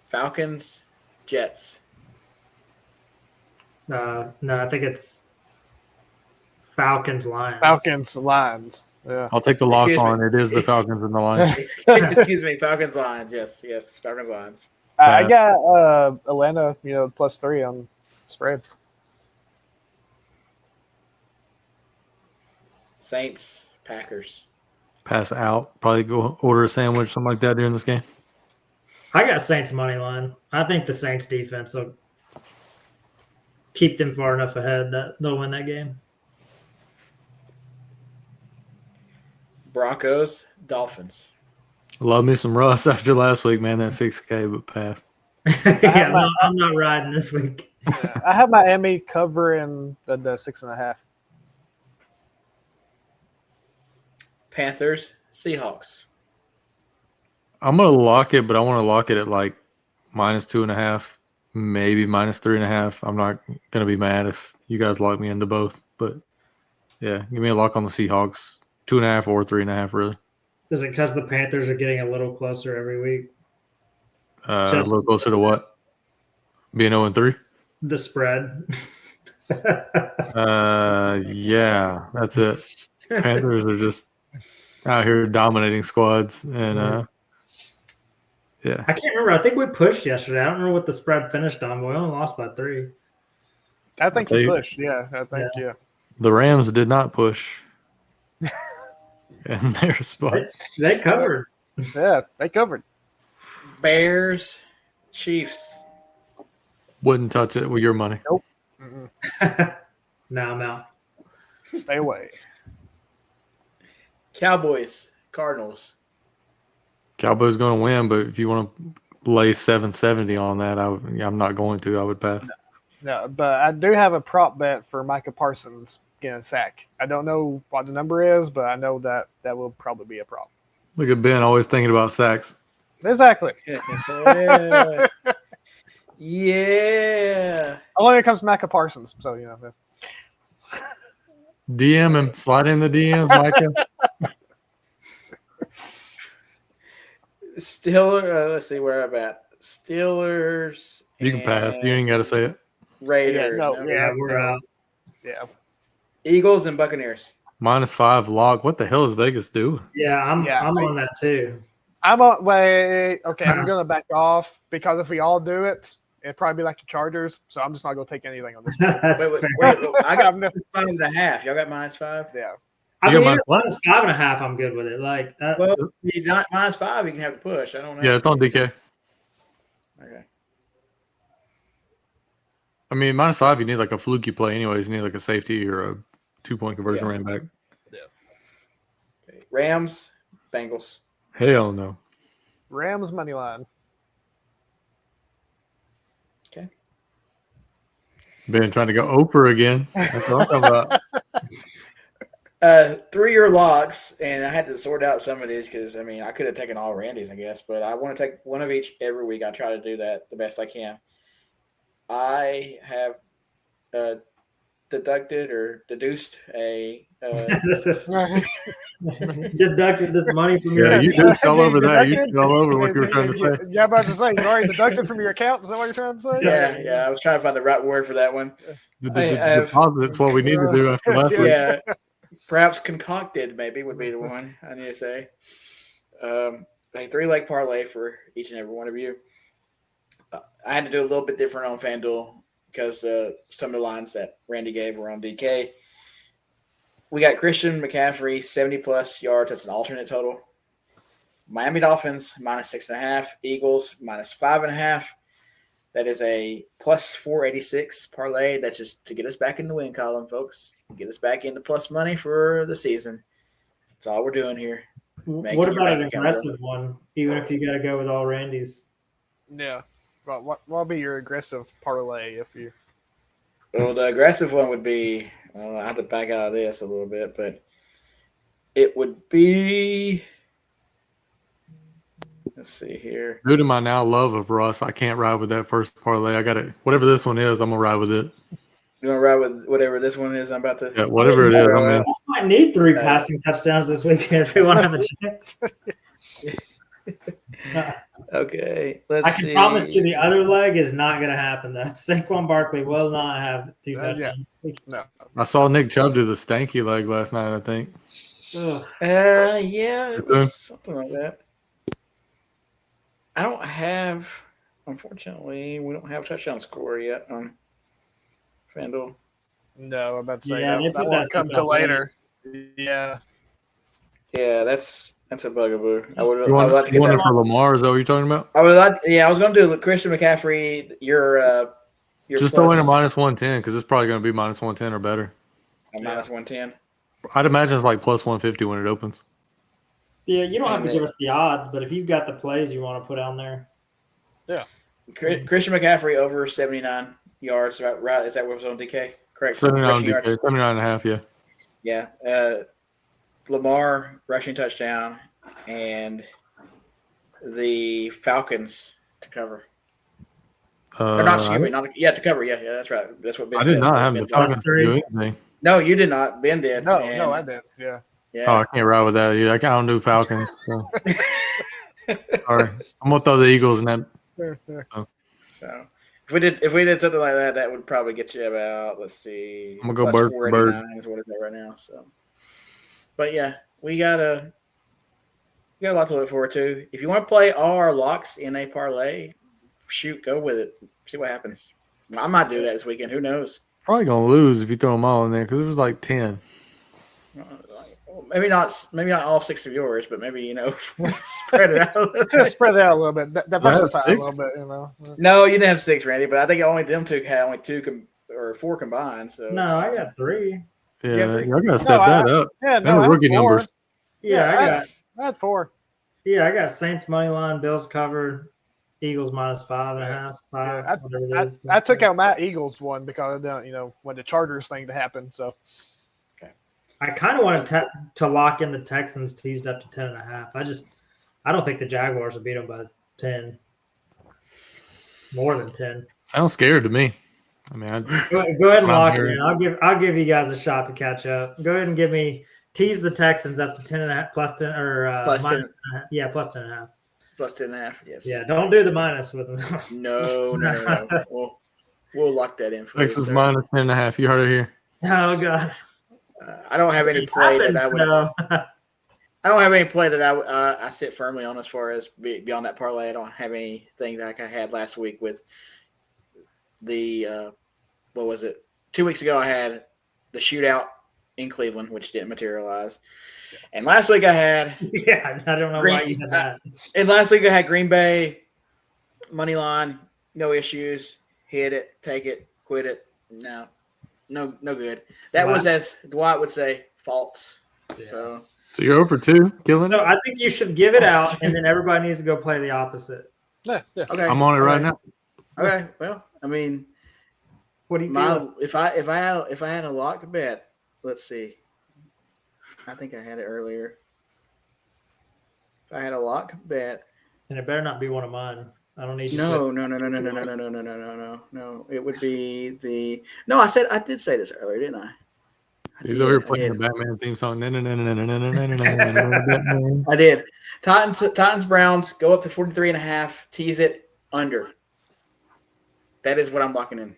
Falcons, Jets. No, I think it's Falcons Lions. Falcons, Lions. Yeah. I'll take the lock Excuse me. on. It is the Falcons and the Lions. Excuse me, Falcons, Lions. Yes, Falcons, Lions. I got Atlanta, +3 on spread. Saints, Packers. Pass out. Probably go order a sandwich, something like that during this game. I got Saints money line. I think the Saints defense will keep them far enough ahead that they'll win that game. Broncos, Dolphins. Love me some Russ after last week, man. That 6K, but pass. Yeah, no, I'm not riding this week. I have Miami covering the 6.5. Panthers, Seahawks. I'm going to lock it, but I want to lock it at like -2.5, maybe -3.5. I'm not going to be mad if you guys lock me into both. But, yeah, give me a lock on the Seahawks. 2.5 or 3.5, really. Is it because the Panthers are getting a little closer every week? A little closer to what? Being 0-3? The spread. Yeah, that's it. Panthers are just out here dominating squads. And, yeah. I can't remember. I think we pushed yesterday. I don't remember what the spread finished on, but we only lost by 3. I think I'll you tell you. pushed. Yeah, I think, yeah. The Rams did not push in their spot. They covered. Yeah, they covered. Bears, Chiefs. Wouldn't touch it with your money. Mm-mm. Now I'm out. Stay away. Cowboys, Cardinals. Cowboys going to win, but if you want to lay 770 on that, I'm not going to. I would pass. No, but I do have a prop bet for Micah Parsons getting a sack. I don't know what the number is, but I know that will probably be a prop. Look at Ben always thinking about sacks. Exactly. Yeah. Yeah. Only when it comes to Micah Parsons. So, you know. DM him. Slide in the DMs, Micah. Steelers. Let's see where I'm at. Steelers. You can pass. You ain't got to say it. Raiders. Yeah, Yeah, we're out. Yeah. Eagles and Buccaneers. -5 log. What the hell is Vegas do? Yeah, I'm on that too. I'm on. Wait. Okay, I'm gonna back off because if we all do it, it'd probably be like the Chargers. So I'm just not gonna take anything on this. That's Wait, fair. I got -5.5. Y'all got -5? Yeah. I You mean, got even -5.5, I'm good with it. Like that. Well, you not -5, you can have to push. I don't know. Yeah, it's on DK. Okay. I mean, -5, you need like a fluky play anyways. You need like a safety or a 2-point conversion ran back. Okay. Rams, Bengals. Hell no. Rams money line. Okay. Been trying to go Oprah again. That's what I'm talking about. 3-year locks, and I had to sort out some of these because, I mean, I could have taken all Randy's, I guess, but I want to take one of each every week. I try to do that the best I can. I have deducted or deduced a Deducted this money from your Yeah, you just fell over that. You Deducted? fell over what you were trying to say. Yeah, I'm about to say, you already deducted from your account. Is that what you're trying to say? yeah. I was trying to find the right word for that one. The I have- deposit's what we need to do after last week. Yeah, perhaps concocted maybe would be the one I need to say. A 3-leg parlay for each and every one of you. I had to do a little bit different on FanDuel because some of the lines that Randy gave were on DK. We got Christian McCaffrey, 70-plus yards. That's an alternate total. Miami Dolphins, -6.5. Eagles, -5.5. That is a +486 parlay. That's just to get us back in the win column, folks. Get us back into plus money for the season. That's all we're doing here. What about an aggressive one? Even if you got to go with all Randy's. Yeah. Well, what will be your aggressive parlay if you? Well, the aggressive one would be. Well, I have to back out of this a little bit, but it would be. Let's see here. Due to my now love of Russ, I can't ride with that first parlay. I got to whatever this one is. I'm gonna ride with it. You want to ride with whatever this one is? I'm about to. Yeah, whatever it is, I'm in. We might need 3 passing touchdowns this weekend if we want to have a chance. Okay, I can promise you the other leg is not going to happen, though. Saquon Barkley will not have 2 touchdowns. No. I saw Nick Chubb do the stanky leg last night, I think. Yeah, it was something like that. I don't have, unfortunately, we don't have a touchdown score yet on FanDuel. No, I'm about to say Yeah, they that put won't that come stuff till out later. Yeah. Yeah, that's a bugaboo. I You would want, like to you get want it that. for Lamar? Is that what you're talking about? I would like. Yeah, I was going to do Christian McCaffrey. Your Just throw in a -110 because it's probably going to be -110 or better. -110. I'd imagine it's like +150 when it opens. Yeah, you don't have to give us the odds, but if you've got the plays you want to put on there. Yeah. Christian McCaffrey over 79 yards. Right? Is that what was on DK? Correct. 79 Rushing yards. 79.5, yeah. Yeah. Lamar rushing touchdown and the Falcons to cover. Or not, excuse me, to cover. Yeah, that's right. That's what Ben I did said. not have Ben the said. Falcons to do anything. No, you did not. Ben did. No, and, no, I did. Yeah. Yeah. Oh, I can't ride with that. Yeah, I don't do Falcons. So. Sorry, I'm gonna throw the Eagles in that. So if we did something like that, that would probably get you about, let's see, I'm gonna go bird for bird. is what is that right now. So, but yeah, we got a lot to look forward to. If you want to play all our locks in a parlay, shoot, go with it. See what happens. I might do that this weekend. Who knows? Probably gonna lose if you throw them all in there because it was like 10. Maybe not all 6 of yours, but maybe spread it out a little bit. Spread it out a little bit. Diversify a little bit, No, you didn't have 6, Randy, but I think only them two had only 2 or 4 combined. So No, I got 3. Yeah, y'all gotta step that up. Yeah, And the rookie numbers. Yeah, I had 4. I got Saints money line, Bills covered, Eagles -5.5, 5, whatever it is. I took out my Eagles one because I don't, when the Chargers thing to happen. So I kind of want to lock in the Texans teased up to 10.5. I don't think the Jaguars will beat them by 10. More than 10. Sounds scared to me. I mean, Go ahead and I'm lock it here. in. I'll give you guys a shot to catch up. Go ahead and tease the Texans up to 10.5 plus 10 or Plus 10. Yeah, plus 10.5. Plus 10.5. Yes. Yeah, don't do the minus with them. No. We'll lock that in for you. Texas Sir. minus 10.5. You heard it here. Oh God. I don't have any play that I would. No. I don't have any play that I sit firmly on as far as beyond that parlay. I don't have anything like I had last week with the what was it? 2 weeks ago I had the shootout in Cleveland, which didn't materialize, and last week I had Yeah, I don't know why you had that. And last week I had Green Bay money line, no issues, hit it, take it, quit it. No good. That was, as Dwight would say, false. Yeah. So you're over 2, killing So it. I think you should give it out, and then everybody needs to go play the opposite. Yeah. Okay, I'm on it right now. Okay, well, I mean, What do you feel? if I had a lock bet, let's see. I think I had it earlier. If I had a lock bet, And it better not be one of mine. I don't need you. no. It would be the no. I did say this earlier, didn't I? He's over here playing the Batman theme song. I did. Titans Browns go up to 43.5. Tease it under. That is what I'm locking in.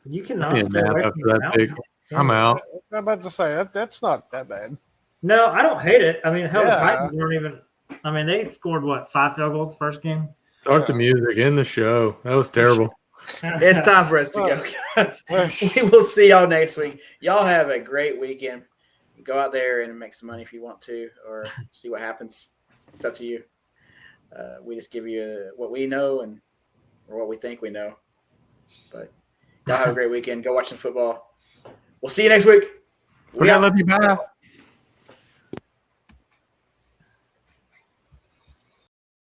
You cannot stay Yeah, away after from the that pick, mountain. I'm out. I'm about to say that's not that bad. No, I don't hate it. I mean, hell, the Yeah. Titans weren't even. I mean, they scored 5 field goals the first game. Start the music in the show. That was terrible. It's time for us to go, guys. We will see y'all next week. Y'all have a great weekend. Go out there and make some money if you want to, or see what happens. It's up to you. We just give you what we know or what we think we know. But y'all have a great weekend. Go watch some football. We'll see you next week. We love you. Bye.